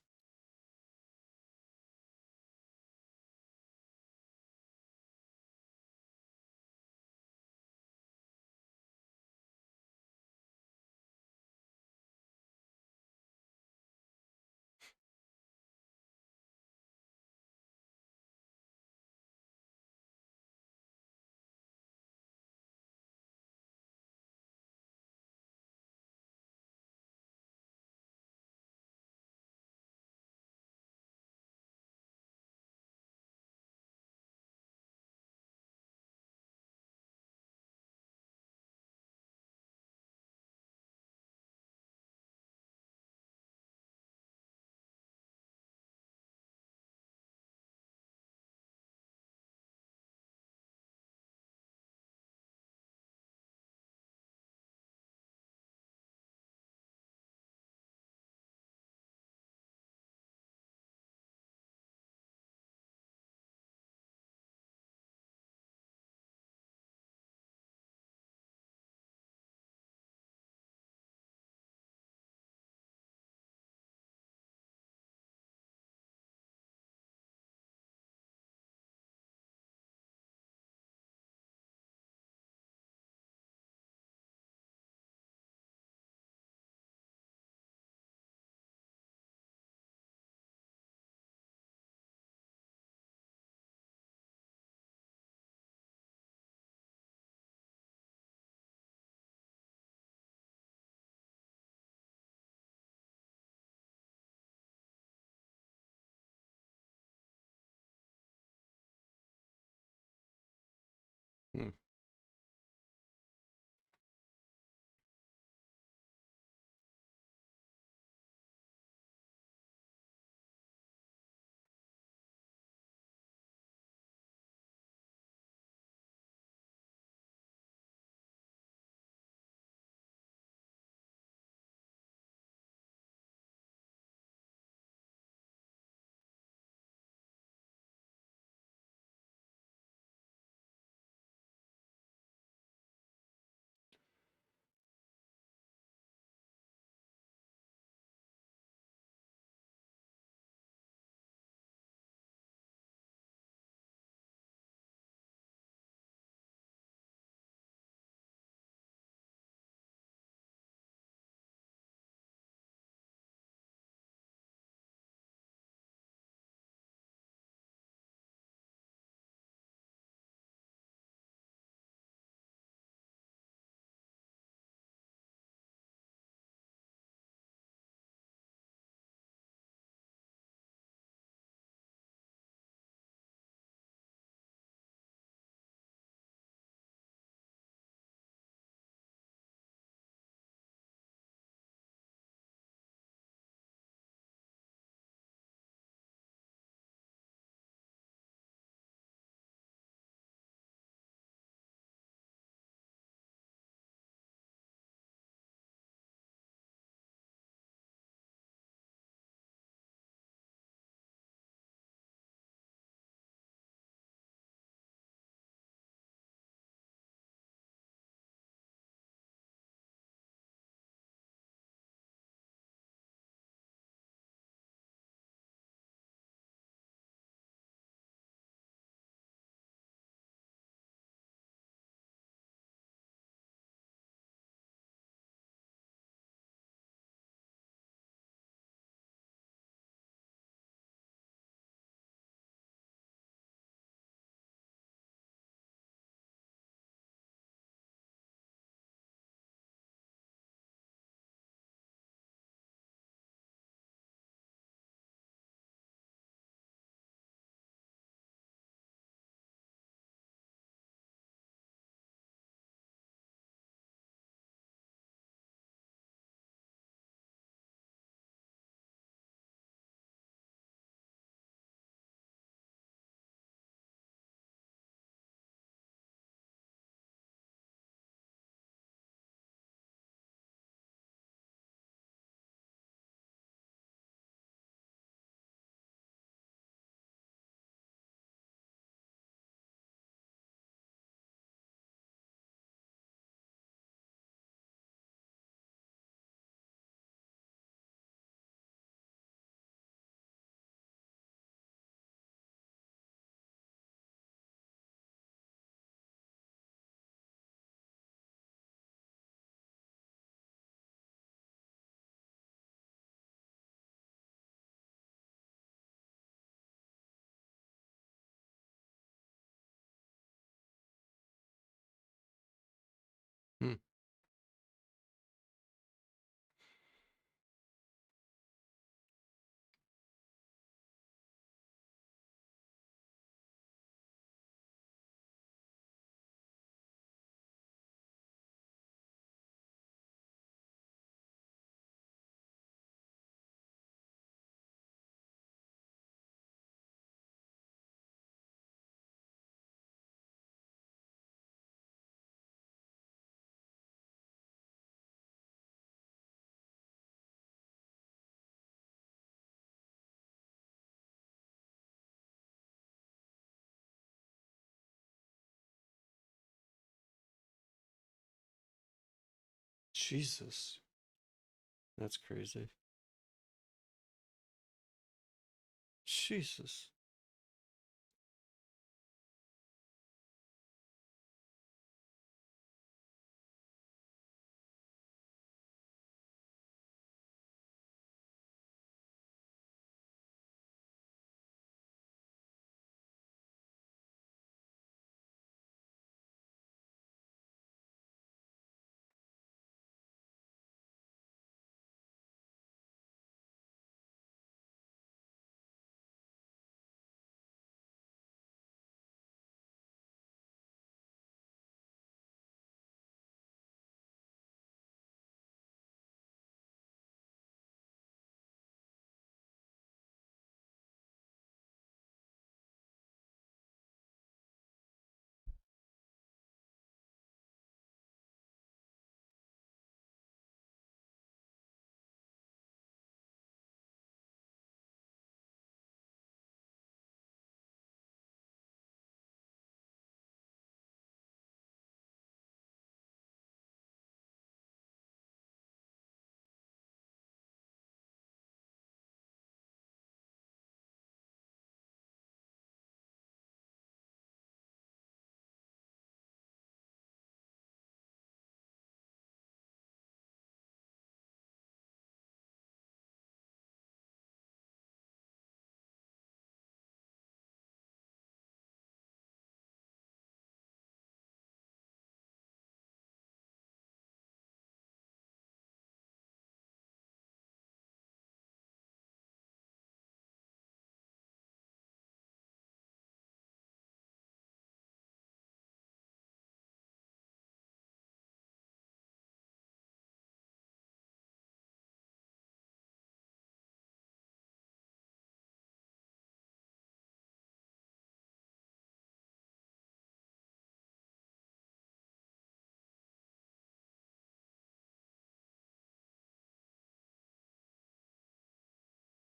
Hmm. Jesus. That's crazy. Jesus.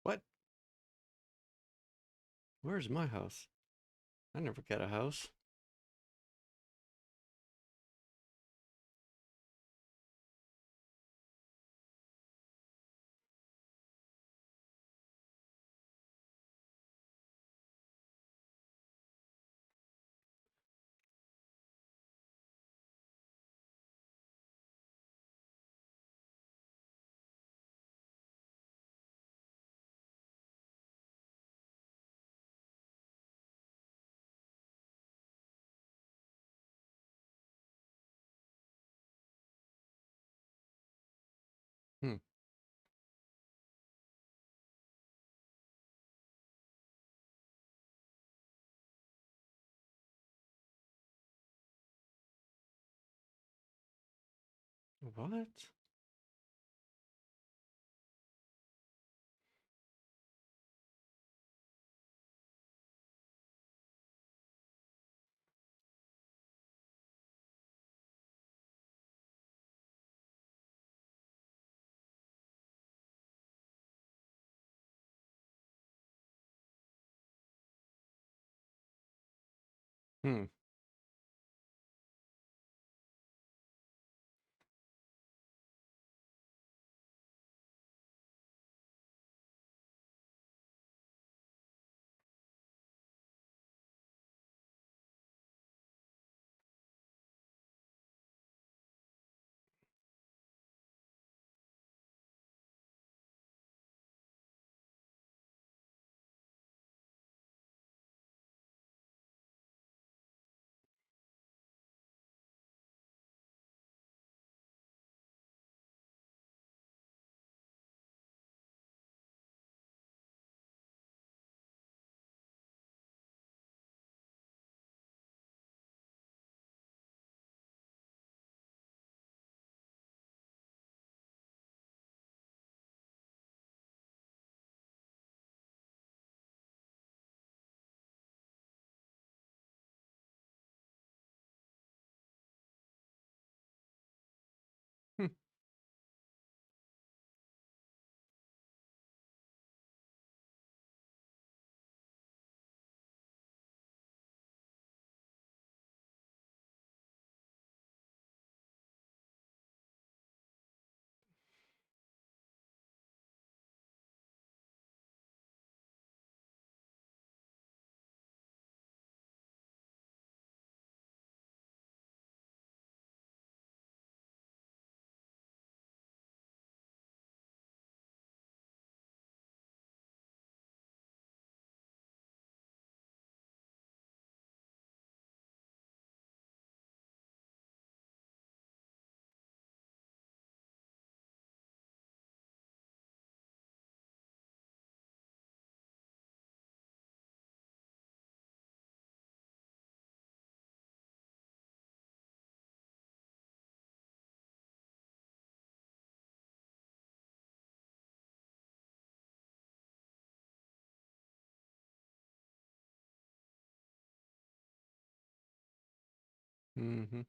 What? Where's my house? I never got a house. Hmm. What? Hmm. Mm-hmm.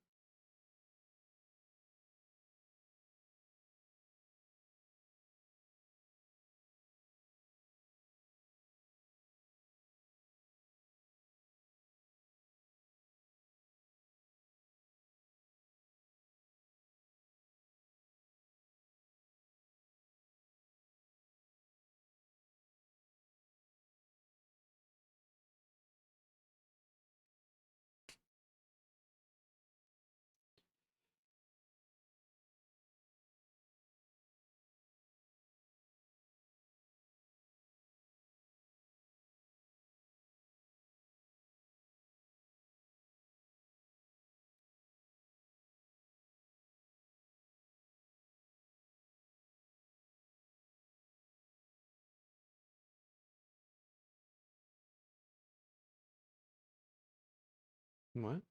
What?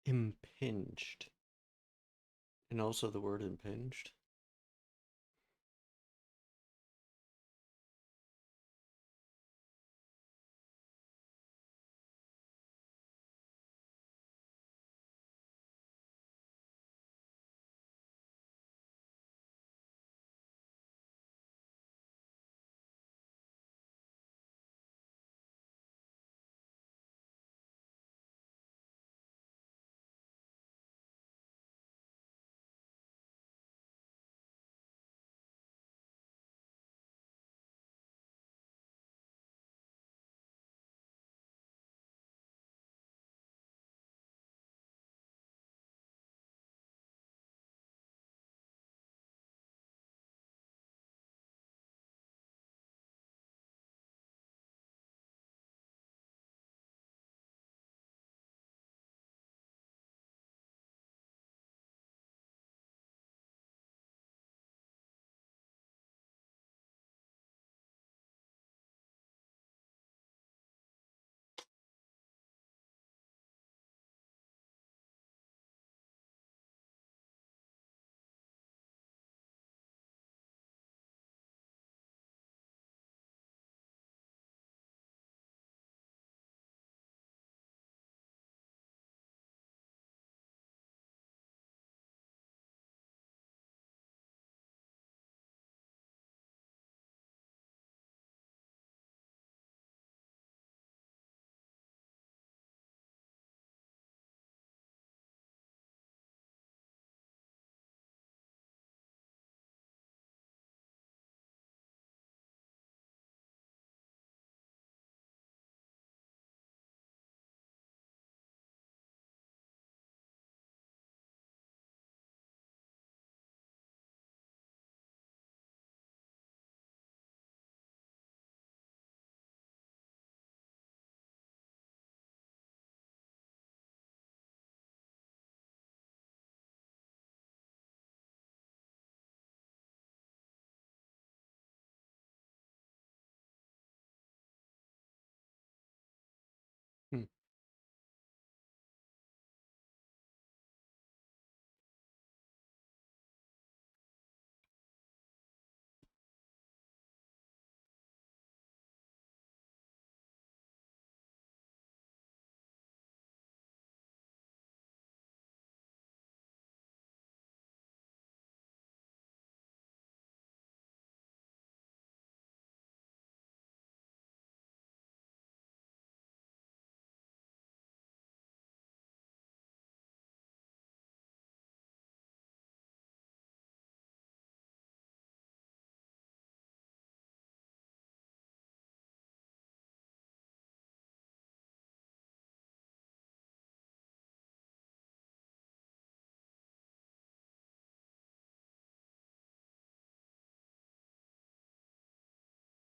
Impinged. And also the word impinged.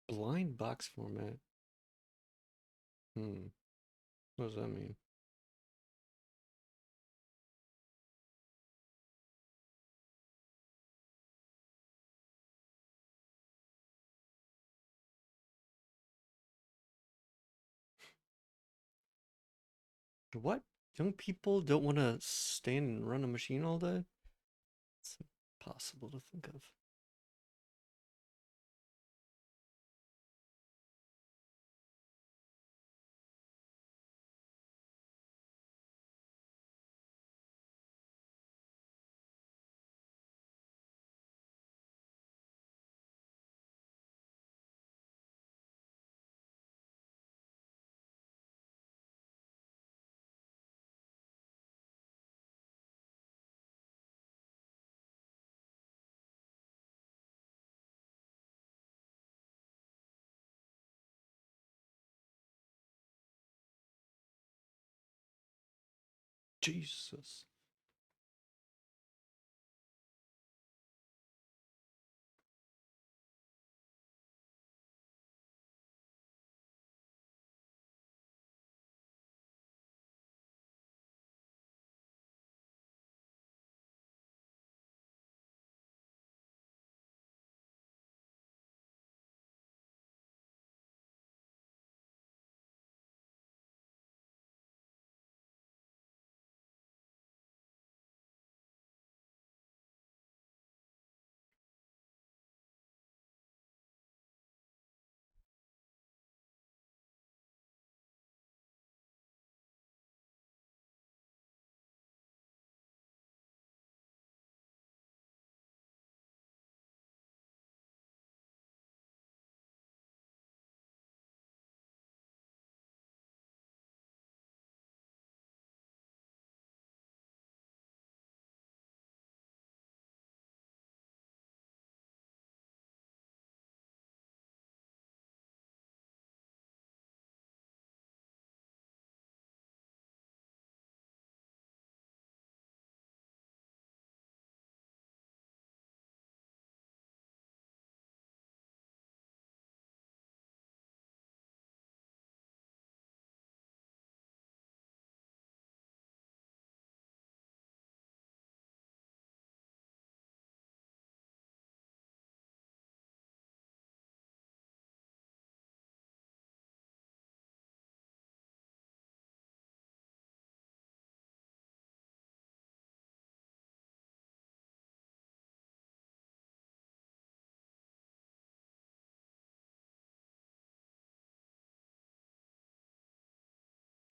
Blind box format. Hmm. What does that mean? What? Young people don't want to stand and run a machine all day? It's impossible to think of. Jesus.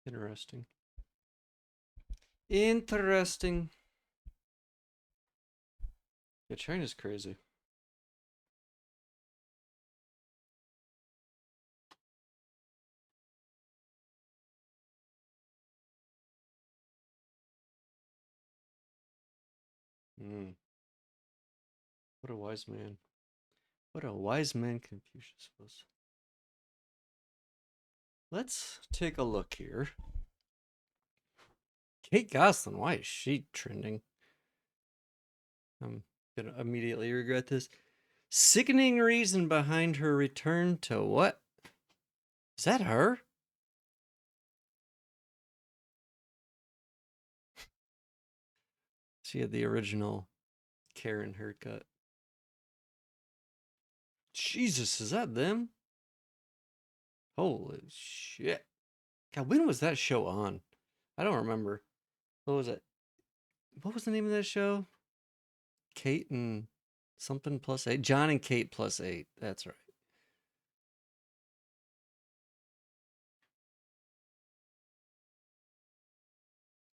Interesting. Interesting. Yeah, China's crazy. Mm. What a wise man. What a wise man Confucius was. Let's take a look here. Kate Goslin, why is she trending? I'm gonna immediately regret this. Sickening reason behind her return to what? Is that her? She had the original Karen haircut. Jesus, is that them? Holy shit. God, when was that show on? I don't remember. What was it? What was the name of that show? Kate and something plus eight. John and Kate plus eight. That's right.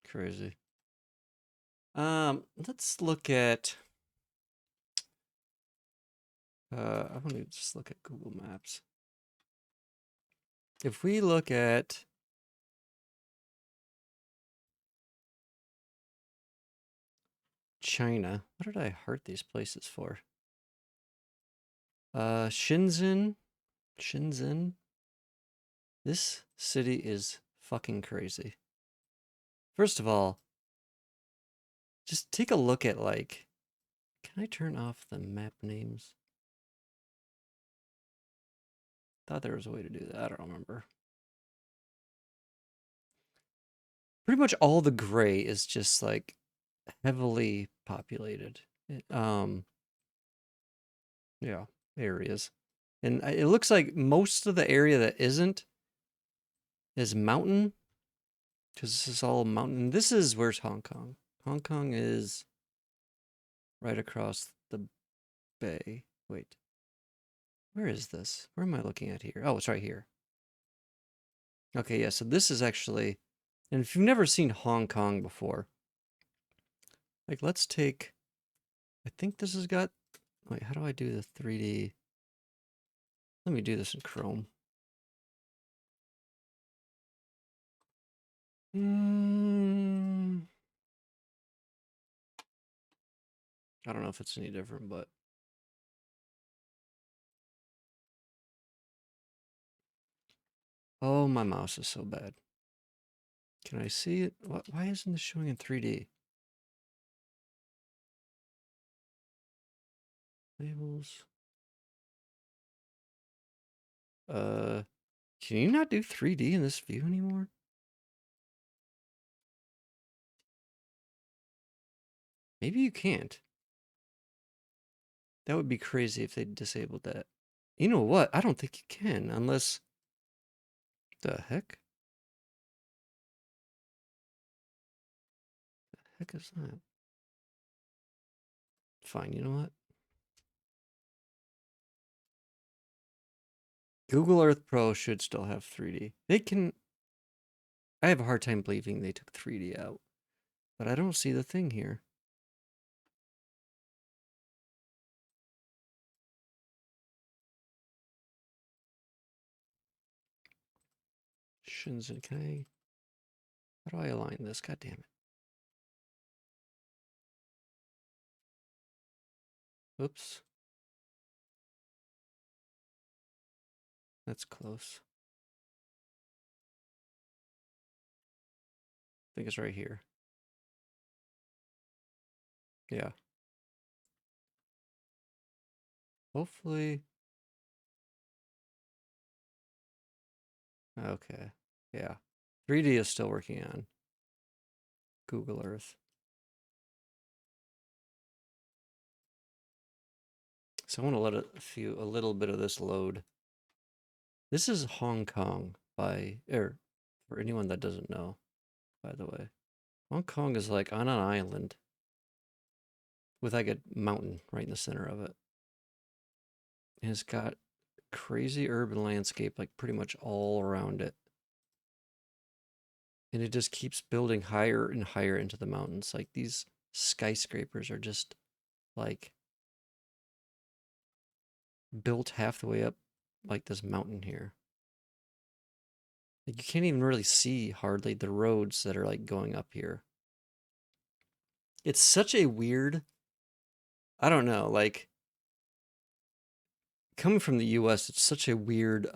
Crazy. Let's look at I want to just look at Google Maps. If we look at China, what did I heart these places for? Shenzhen. Shenzhen. This city is fucking crazy. First of all, just take a look at like, can I turn off the map names? Thought there was a way to do that. I don't remember. Pretty much all the gray is just like heavily populated. Yeah, areas. And it looks like most of the area that isn't is mountain, because this is all mountain. This is, where's Hong Kong? Hong Kong is right across the bay. Wait, where is this? Where am I looking at here? Oh, it's right here. Okay, yeah, so this is actually, and if you've never seen Hong Kong before, like let's take, I think this has got, wait, how do I do the 3D? Let me do this in Chrome. I don't know if it's any different, but oh, my mouse is so bad. Can I see it? Why isn't this showing in 3D? Labels. Can you not do 3D in this view anymore? Maybe you can't. That would be crazy if they disabled that. You know what? I don't think you can unless... The heck? The heck is that? Fine, you know what? Google Earth Pro should still have 3D. They can... I have a hard time believing they took 3D out. But I don't see the thing here. Shenzhen, can I... How do I align this? God damn it. Oops. That's close. I think it's right here. Yeah. Hopefully. Okay. Yeah. 3D is still working on Google Earth. So I want to let a little bit of this load. This is Hong Kong for anyone that doesn't know, by the way. Hong Kong is like on an island with like a mountain right in the center of it. And it's got crazy urban landscape like pretty much all around it. And it just keeps building higher and higher into the mountains. Like these skyscrapers are just like built half the way up like this mountain here. Like you can't even really see hardly the roads that are like going up here. It's such a weird, I don't know, like coming from the US, it's such a weird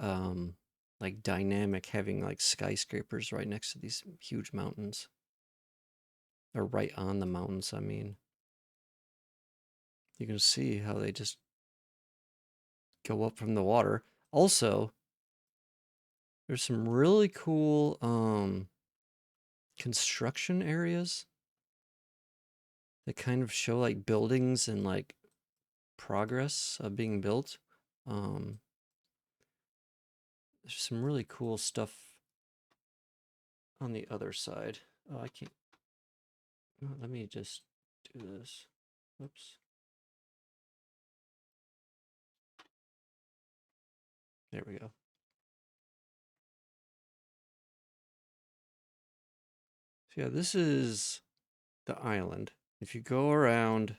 like dynamic having like skyscrapers right next to these huge mountains. Or right on the mountains, I mean. You can see how they just go up from the water. Also, there's some really cool construction areas that kind of show like buildings and like progress of being built. There's some really cool stuff on the other side. Oh, I can't. Let me just do this. Whoops. There we go. So yeah, this is the island. If you go around,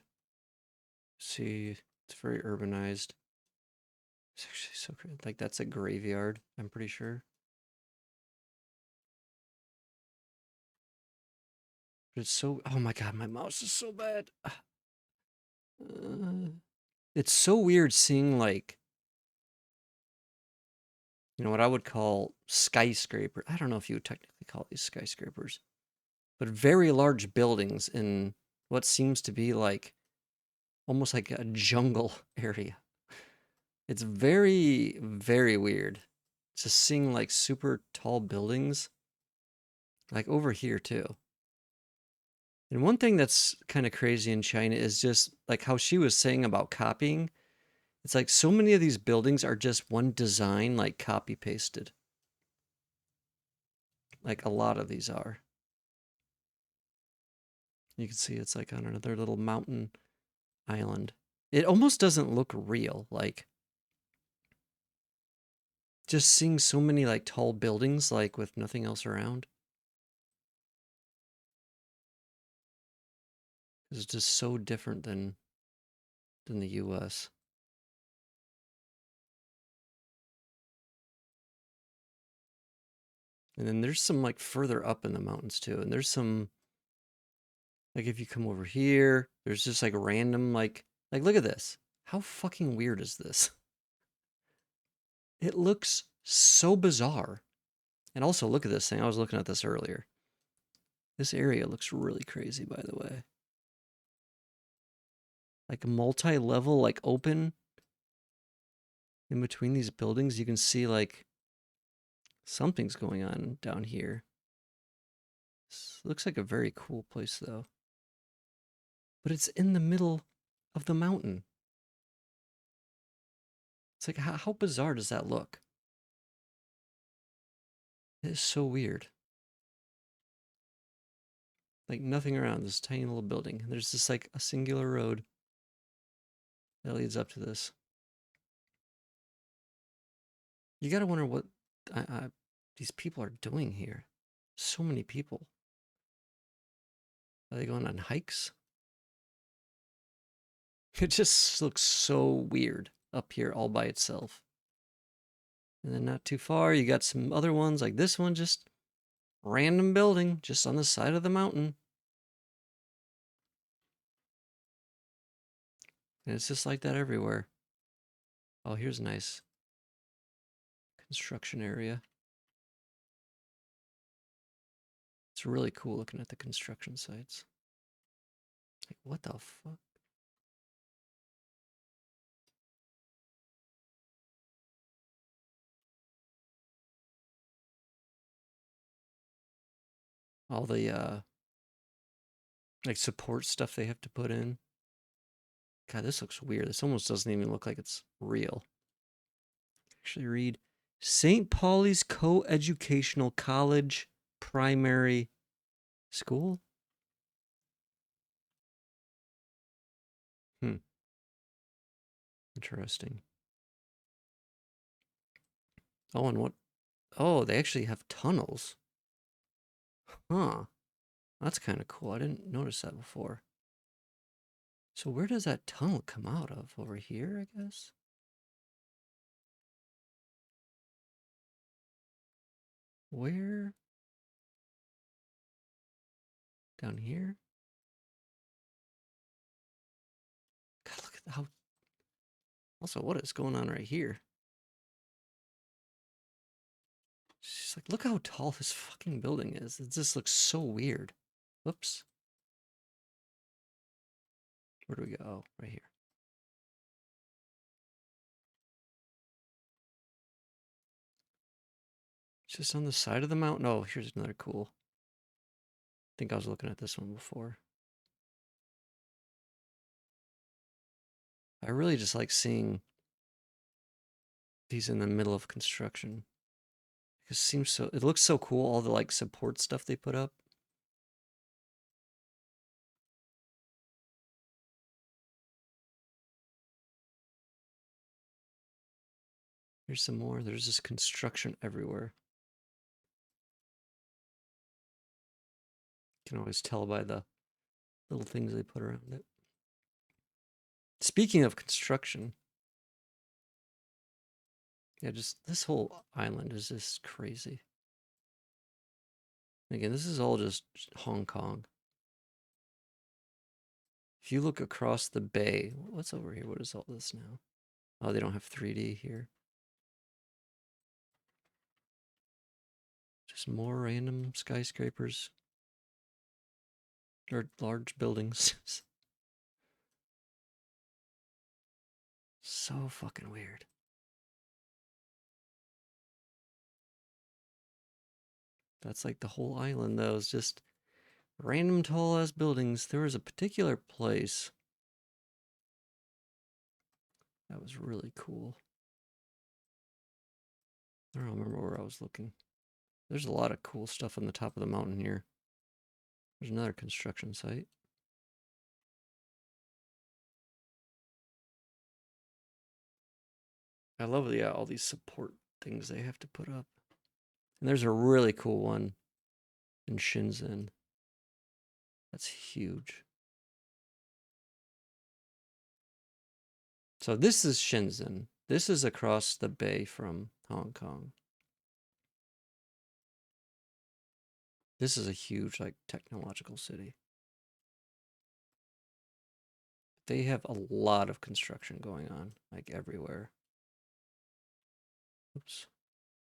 see, it's very urbanized. It's actually so great. Like that's a graveyard, I'm pretty sure. But it's so, oh my God, my mouse is so bad. It's so weird seeing like, you know, what I would call skyscraper. I don't know if you would technically call these skyscrapers, but very large buildings in what seems to be like almost like a jungle area. It's very, very weird. Just seeing like super tall buildings, like over here too. And one thing that's kind of crazy in China is just like how she was saying about copying. It's like so many of these buildings are just one design, like copy pasted. Like a lot of these are. You can see it's like on another little mountain island. It almost doesn't look real. Like just seeing so many like tall buildings, like with nothing else around. It's just so different than the US. And then there's some like further up in the mountains too. And there's some like if you come over here, there's just like random like look at this. How fucking weird is this? It looks so bizarre. And also look at this thing. I was looking at this earlier. This area looks really crazy, by the way. Like multi-level, like open in between these buildings. You can see like something's going on down here. This looks like a very cool place though. But it's in the middle of the mountain. It's like, how bizarre does that look? It is so weird. Like nothing around this tiny little building. There's just like a singular road that leads up to this. You gotta wonder what these people are doing here. So many people. Are they going on hikes? It just looks so weird up here all by itself. And then not too far, you got some other ones like this one, just random building just on the side of the mountain. And it's just like that everywhere. Oh, here's a nice construction area. It's really cool looking at the construction sites. Like, what the fuck? All the like support stuff they have to put in. God, this looks weird. This almost doesn't even look like it's real. Actually read St. Pauli's Co-Educational College Primary School. Hmm. Interesting. Oh, and what? Oh, they actually have tunnels. Huh. That's kind of cool. I didn't notice that before. So where does that tunnel come out of? Over here, I guess? Where? Down here? God, look at how... Also, what is going on right here? She's like, look how tall this fucking building is. It just looks so weird. Whoops. Where do we go? Oh, right here. It's just on the side of the mountain. Oh, here's another cool. I think I was looking at this one before. I really just like seeing these in the middle of construction. It seems so, it looks so cool, all the like support stuff they put up. Here's some more. There's just construction everywhere. You can always tell by the little things they put around it. Speaking of construction, yeah, just this whole island is just crazy. Again, this is all just Hong Kong. If you look across the bay, what's over here? What is all this now? Oh, they don't have 3D here. Just more random skyscrapers or large buildings. So fucking weird. That's like the whole island, though, is just random tall ass buildings. There was a particular place that was really cool. I don't remember where I was looking. There's a lot of cool stuff on the top of the mountain here. There's another construction site. I love all these support things they have to put up. And there's a really cool one in Shenzhen. That's huge. So this is Shenzhen. This is across the bay from Hong Kong. This is a huge, like, technological city. They have a lot of construction going on, like, everywhere. Oops.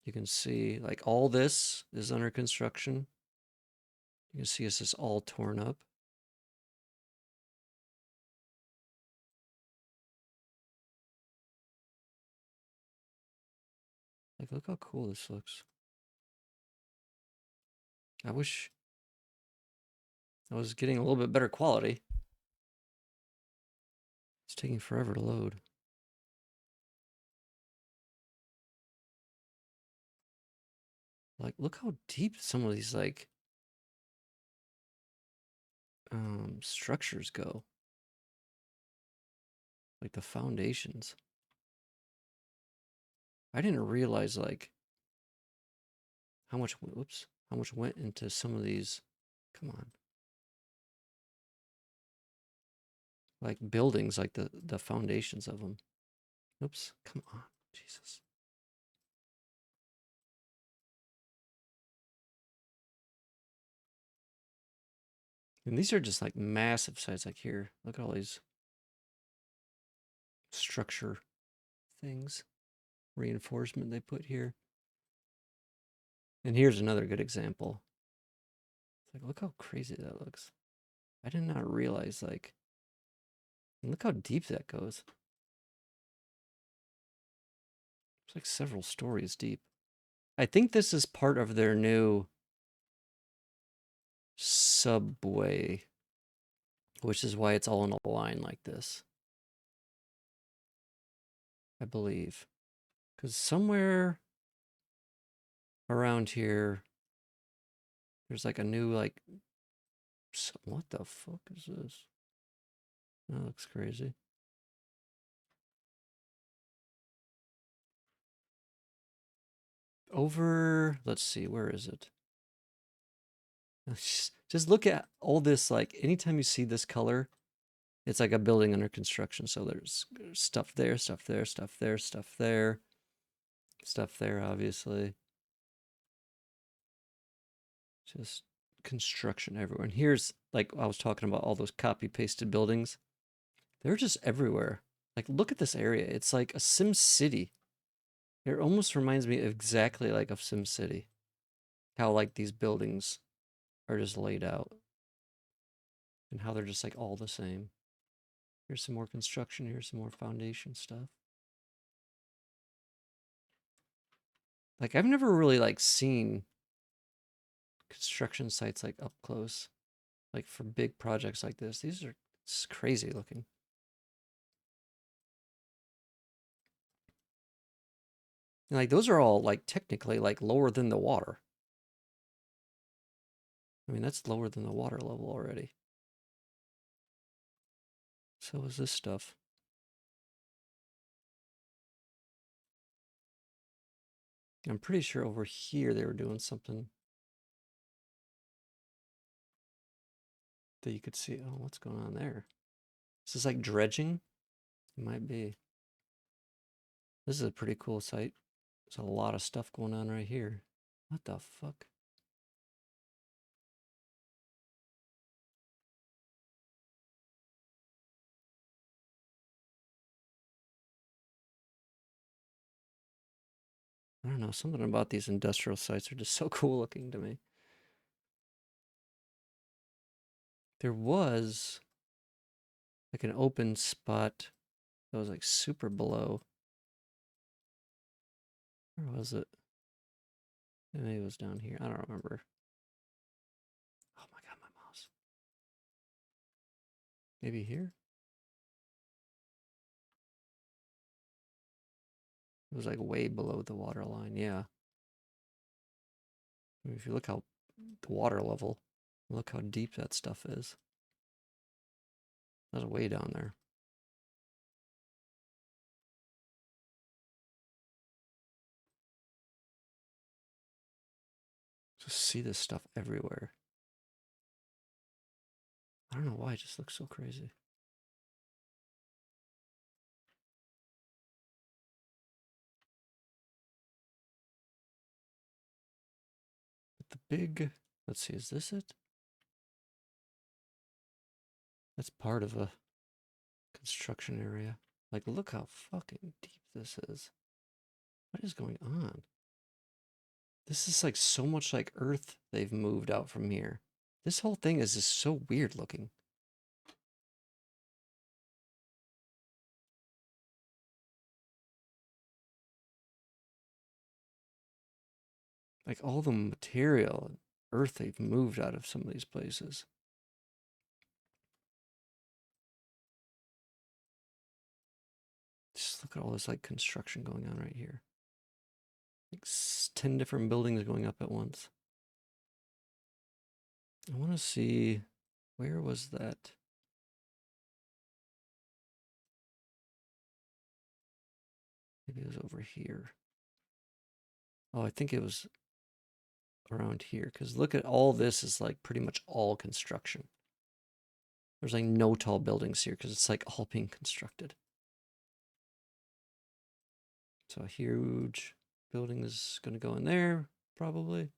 You can see, like, all this is under construction. You can see it's just all torn up. Like, look how cool this looks. I wish I was getting a little bit better quality. It's taking forever to load. Like, look how deep some of these, like, structures go. Like the foundations. I didn't realize, like, how much, whoops, how much went into some of these. Come on. Like buildings, like the foundations of them. Oops, come on, Jesus. And these are just like massive sites. Like here, look at all these structure things, reinforcement they put here. And here's another good example. It's like, look how crazy that looks. I did not realize, like, look how deep that goes. It's like several stories deep. I think this is part of their new subway, which is why it's all in a line like this, I believe. Because somewhere around here, there's like a new, like, what the fuck is this? That looks crazy. Over, let's see, where is it? Just look at all this, like, anytime you see this color, it's like a building under construction. So there's stuff there, stuff there, stuff there, stuff there, stuff there, obviously. Just construction everywhere. And here's, like, I was talking about all those copy pasted buildings. They're just everywhere. Like, look at this area. It's like a Sim City. It almost reminds me exactly like of Sim City. How, like, these buildings are just laid out. And how they're just, like, all the same. Here's some more construction. Here's some more foundation stuff. Like, I've never really, like, seen construction sites, like, up close. Like, for big projects like this. These are, it's crazy looking. And, like, those are all, like, technically, like, lower than the water. I mean, that's lower than the water level already. So is this stuff. I'm pretty sure over here they were doing something that you could see. Oh, what's going on there? Is this like dredging? It might be. This is a pretty cool site. There's a lot of stuff going on right here. What the fuck? I don't know. Something about these industrial sites are just so cool looking to me. There was like an open spot That was like super below. Where was it? Maybe it was down here. I don't remember. Oh my god, my mouse. Maybe here? It was like way below the water line. Yeah. I mean, if you look how the water level, look how deep that stuff is. That's way down there. Just see this stuff everywhere. I don't know why it just looks so crazy. But the big, let's see, is this it? That's part of a construction area. Like, look how fucking deep this is. What is going on? This is like so much like Earth they've moved out from here. This whole thing is just so weird looking. Like all the material and Earth they've moved out of some of these places. Just look at all this like construction going on right here. Like 10 different buildings going up at once. I want to see, where was that? Maybe it was over here. Oh, I think it was around here, because look at all this is like pretty much all construction. There's like no tall buildings here because it's like all being constructed. So a huge building is going to go in there, probably.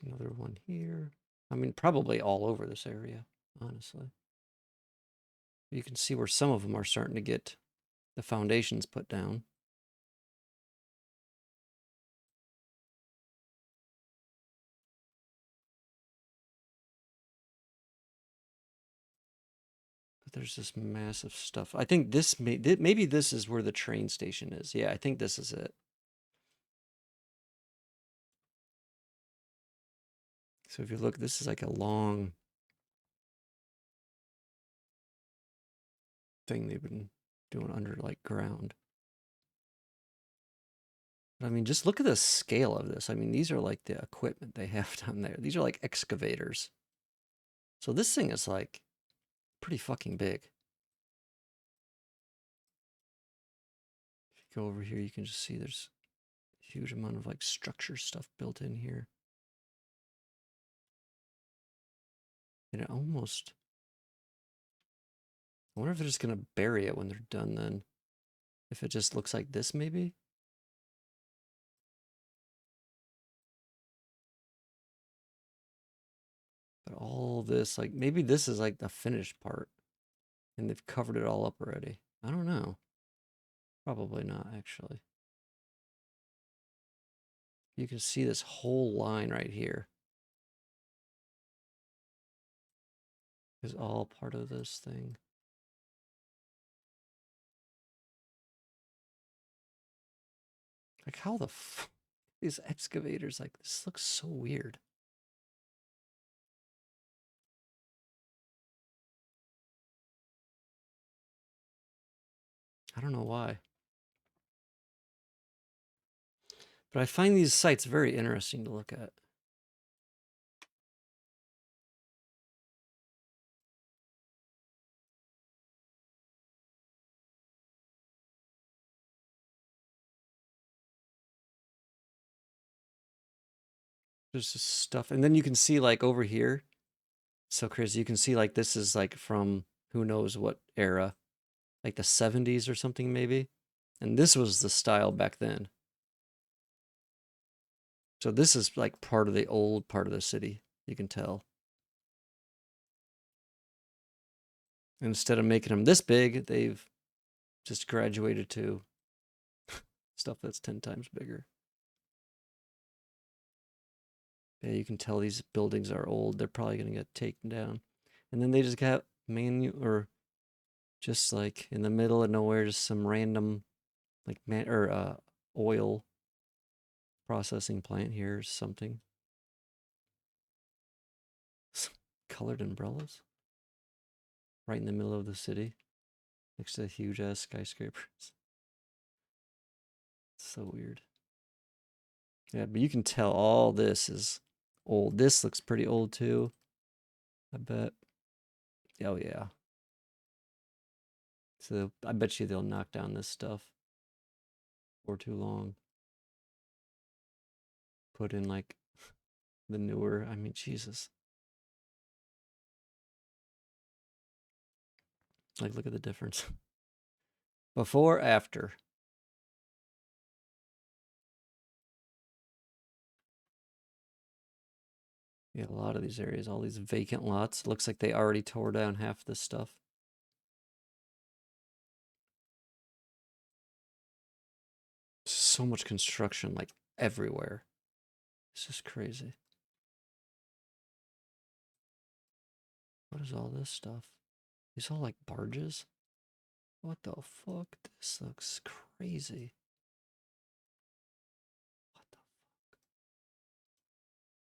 Another one here. I mean, probably all over this area, honestly. You can see where some of them are starting to get the foundations put down. But there's this massive stuff. I think this maybe this is where the train station is. Yeah, I think this is it. So if you look, this is like a long thing they've been doing under like ground. But I mean, just look at the scale of this. I mean, these are like the equipment they have down there. These are like excavators. So this thing is like pretty fucking big. If you go over here, you can just see there's a huge amount of like structure stuff built in here. And it almost, I wonder if they're just going to bury it when they're done then. If it just looks like this, maybe? But all this, like, maybe this is like the finished part. And they've covered it all up already. I don't know. Probably not, actually. You can see this whole line right here is all part of this thing. Like, how the these excavators, like, this looks so weird. I don't know why. But I find these sites very interesting to look at. There's just stuff. And then you can see, like, over here, so crazy. You can see, like, this is, like, from who knows what era. Like the 70s or something, maybe. And this was the style back then. So this is, like, part of the old part of the city. You can tell. Instead of making them this big, they've just graduated to stuff that's 10 times bigger. Yeah, you can tell these buildings are old. They're probably gonna get taken down. And then they just got or just like in the middle of nowhere, just some random like oil processing plant here or something. Some colored umbrellas right in the middle of the city next to huge ass skyscrapers. So weird. Yeah, but you can tell all this is old. This looks pretty old too, I bet. Oh yeah. So I bet you they'll knock down this stuff for too long. Put in like the newer, I mean, Jesus. Like, look at the difference. Before, after. Yeah, a lot of these areas, all these vacant lots. Looks like they already tore down half this stuff. So much construction, like everywhere. It's just crazy. What is all this stuff? These all like barges? What the fuck? This looks crazy. What the?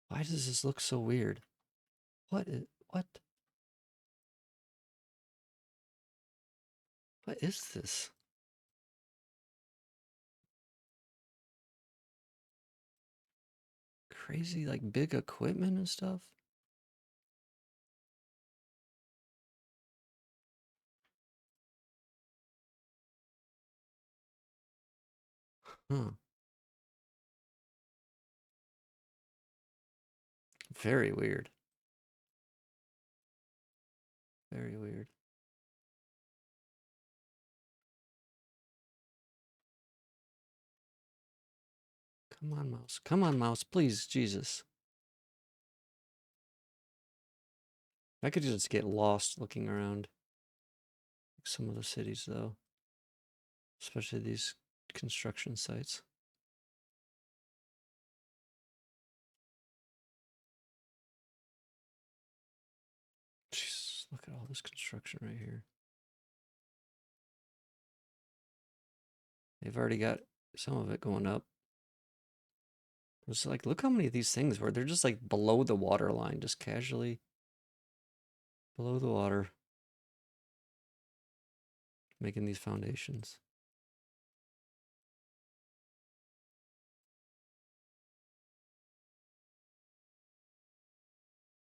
Why does this look so weird? What is what? What is this? Crazy like big equipment and stuff? Huh. Very weird. Very weird. Come on, mouse. Come on, mouse. Please, Jesus. I could just get lost looking around some of the cities, though. Especially these construction sites. Jeez, look at all this construction right here. They've already got some of it going up. It's like, look how many of these things were. They're just like below the water line, just casually below the water, making these foundations.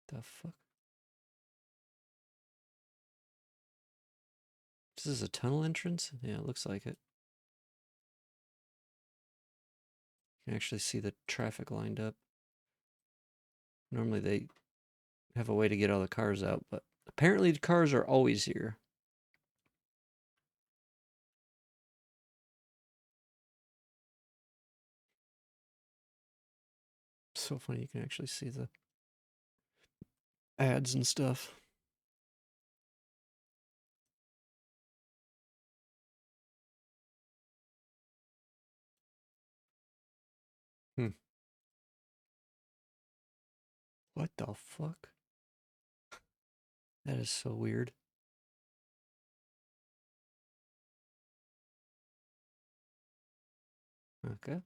The fuck? This is a tunnel entrance? Yeah, it looks like it. You can actually see the traffic lined up. Normally they have a way to get all the cars out, but apparently the cars are always here. So funny, you can actually see the ads and stuff. Hmm. What the fuck? That is so weird. Okay.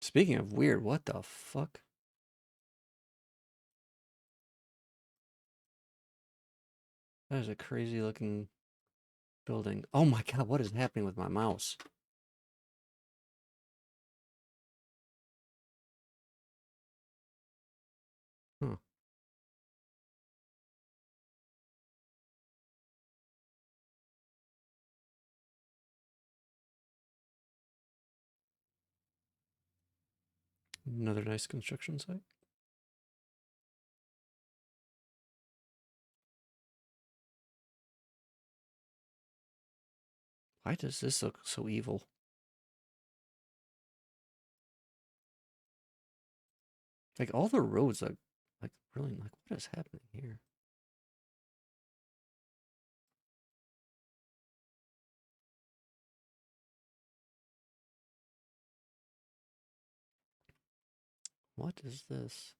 Speaking of weird, what the fuck? That is a crazy looking building. Oh my god, what is happening with my mouse? Huh. Another nice construction site. Why does this look so evil? Like all the roads like really like what is happening here? What is this?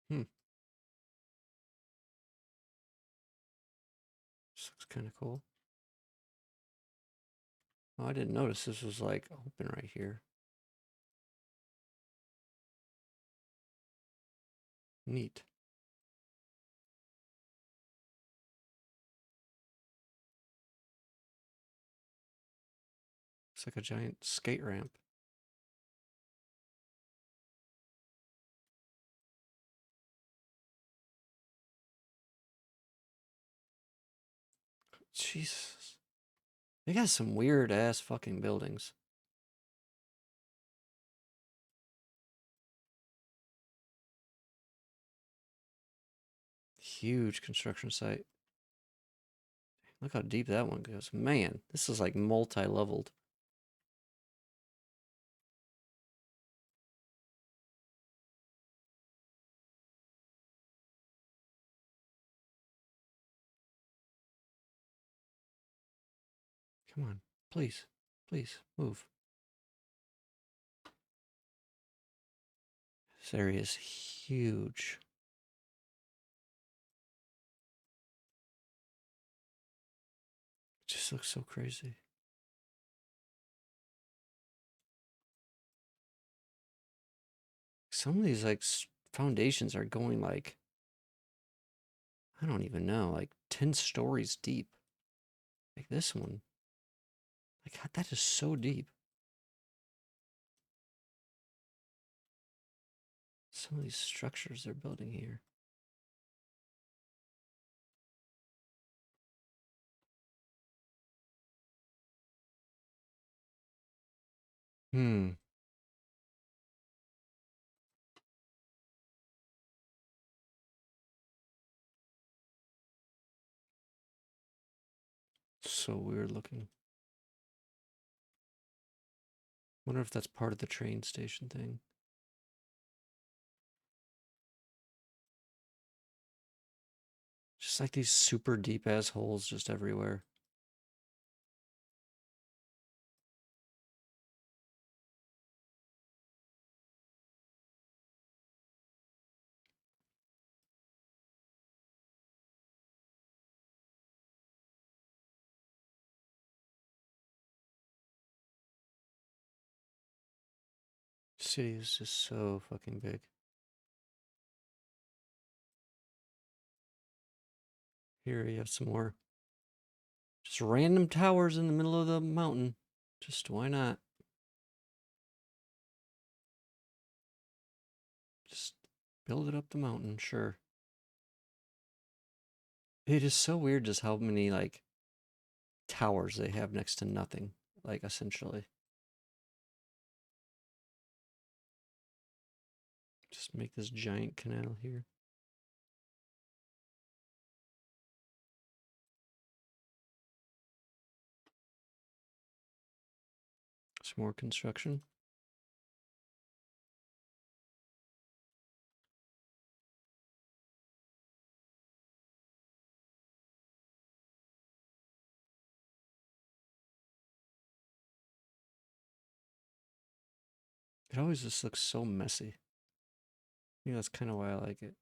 This looks kind of cool. Oh, I didn't notice this was like open right here. Neat. It's like a giant skate ramp. Jesus. They got some weird ass fucking buildings. Huge construction site. Look how deep that one goes. Man, this is like multi-leveled. Come on, please, please move. This area is huge. It just looks so crazy. Some of these like foundations are going like, I don't even know, like 10 stories deep. Like this one. Like that is so deep. Some of these structures they're building here. So weird looking. Wonder if that's part of the train station thing. Just like these super deep ass holes just everywhere. City is just so fucking big. Here you have some more. Just random towers in the middle of the mountain. Just why not? Just build it up the mountain, sure. It is so weird just how many like towers they have next to nothing, like essentially. Just make this giant canal here. Some more construction. It always just looks so messy. I think that's kind of why I like it.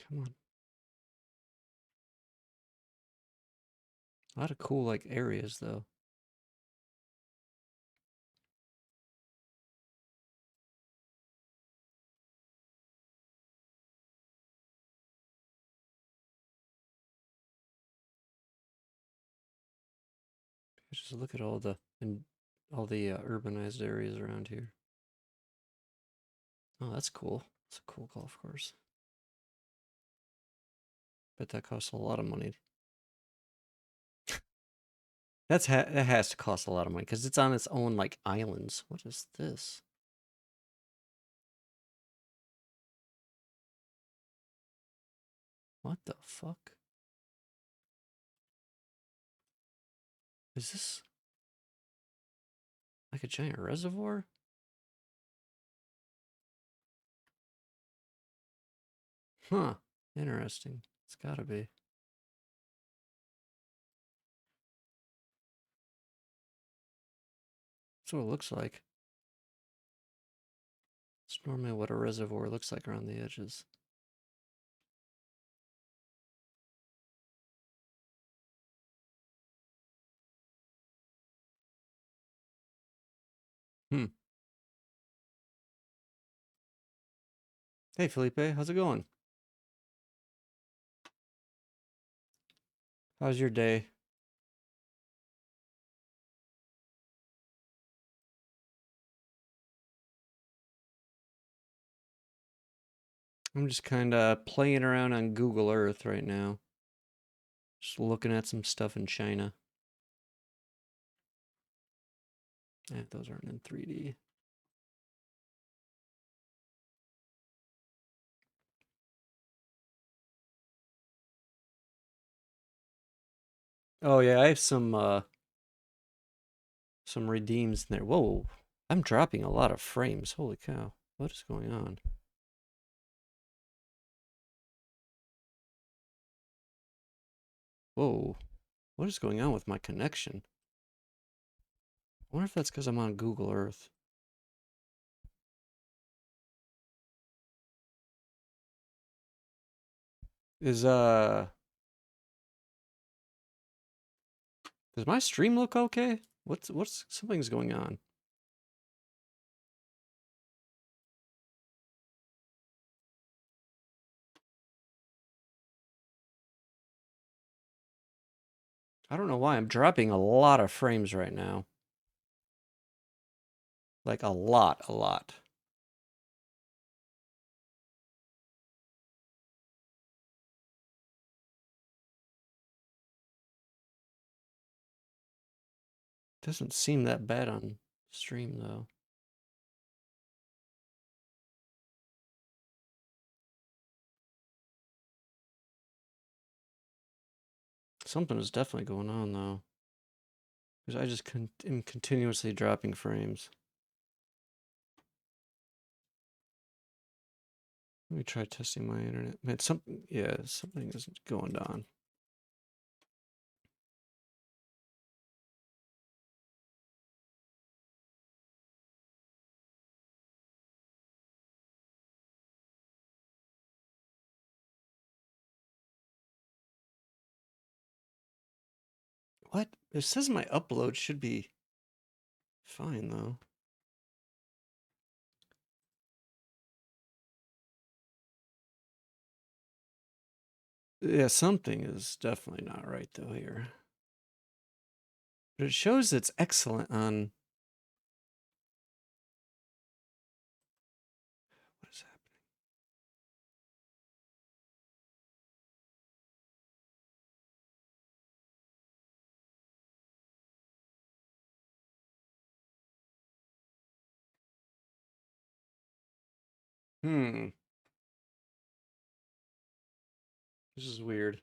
Come on. A lot of cool like areas though. Just look at all the urbanized areas around here. Oh, that's cool. It's a cool golf course. Bet that costs a lot of money. That has to cost a lot of money because it's on its own like islands. What is this? What the fuck? Is this like a giant reservoir? Huh. Interesting. It's gotta be. That's what it looks like. It's normally what a reservoir looks like around the edges. Hmm. Hey, Felipe. How's it going? How's your day? I'm just kind of playing around on Google Earth right now. Just looking at some stuff in China. Those aren't in 3D. Oh yeah, I have some redeems in there. Whoa, I'm dropping a lot of frames. Holy cow. What is going on? Whoa. What is going on with my connection? I wonder if that's because I'm on Google Earth. Is does my stream look okay? What's something's going on? I don't know why I'm dropping a lot of frames right now. Like a lot, a lot. Doesn't seem that bad on stream though. Something is definitely going on though. Because I just am continuously dropping frames. Let me try testing my internet. Man, something is going on. What? It says my upload should be fine though. Yeah, something is definitely not right though here. But it shows it's excellent on. What is happening? This is weird.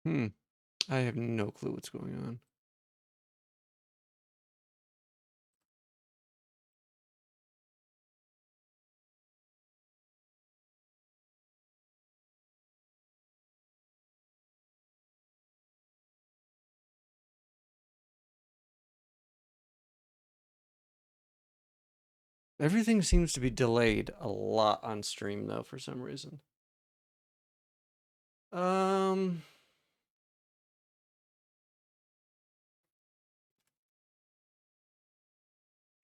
Hmm. I have no clue what's going on. Everything seems to be delayed a lot on stream though for some reason. Um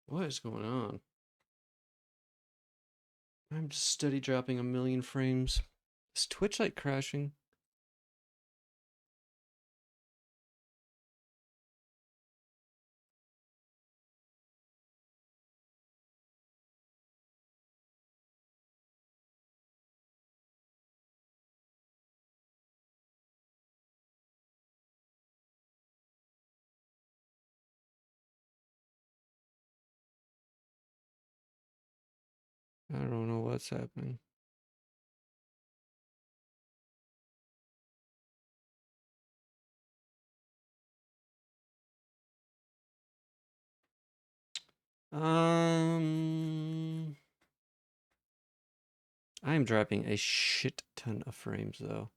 What is going on? I'm just steady dropping a million frames. Is Twitch like crashing? I don't know what's happening. I am dropping a shit ton of frames though.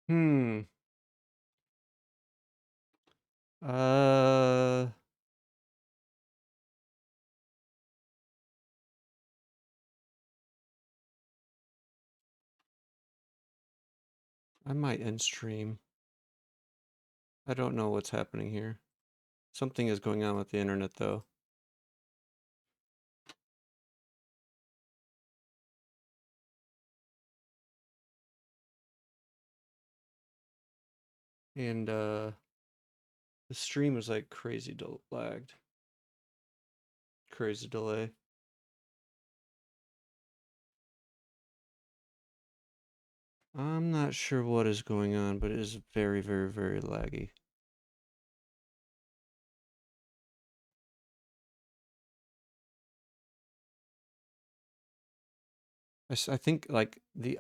Hmm. Uh, I might end stream. I don't know what's happening here. Something is going on with the internet though. And the stream was like crazy lagged. Crazy delay. I'm not sure what is going on, but it is very, very, very laggy. I think like the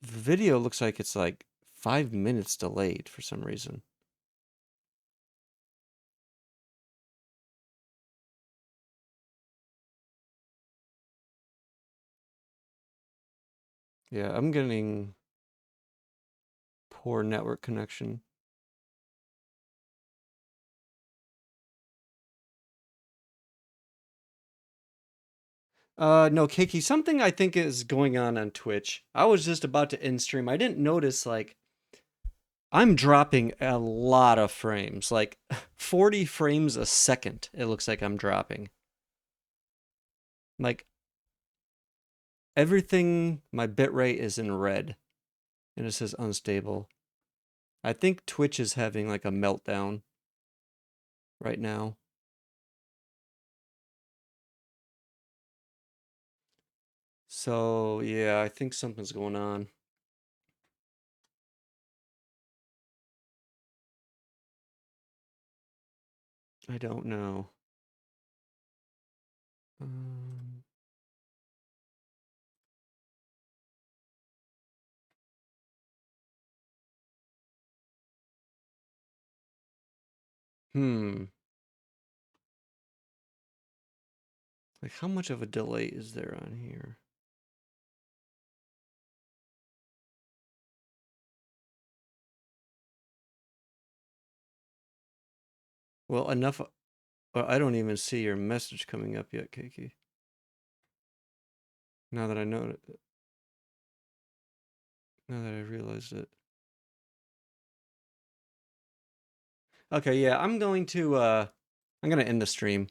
video looks like it's like 5 minutes delayed for some reason. Yeah, I'm getting poor network connection. No, Keiki, something I think is going on Twitch. I was just about to end stream. I didn't notice, like, I'm dropping a lot of frames, like 40 frames a second. It looks like I'm dropping. Like, everything, my bitrate is in red, and it says unstable. I think Twitch is having like a meltdown right now. So, yeah, I think something's going on. I don't know. Um, hmm. Like, how much of a delay is there on here? Well, enough. I don't even see your message coming up yet, Keiki. Now that I know it, now that I realized it. Okay, yeah, I'm gonna end the stream.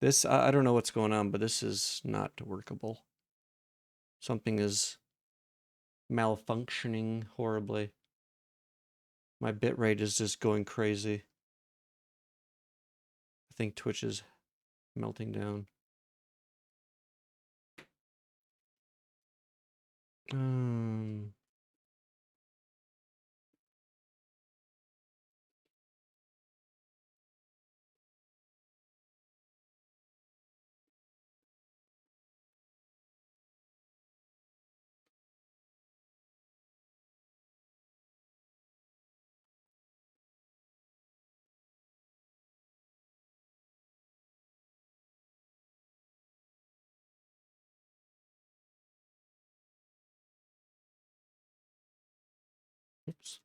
This, I don't know what's going on, but this is not workable. Something is malfunctioning horribly. My bitrate is just going crazy. I think Twitch is melting down. Um, Oops.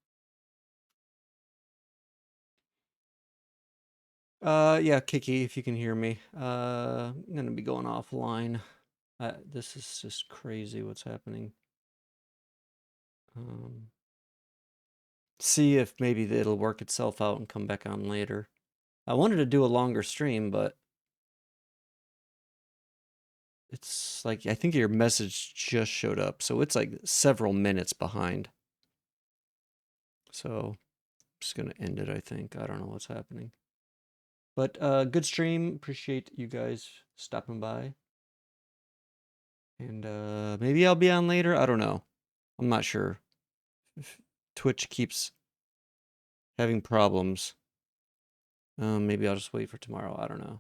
Yeah, Kiki, if you can hear me. I'm gonna be going offline. This is just crazy what's happening. See if maybe it'll work itself out and come back on later. I wanted to do a longer stream, but it's like, I think your message just showed up, so it's like several minutes behind. So I'm just gonna end it, I think. I don't know what's happening. But good stream. Appreciate you guys stopping by. And maybe I'll be on later. I don't know. I'm not sure. If Twitch keeps having problems. Maybe I'll just wait for tomorrow. I don't know.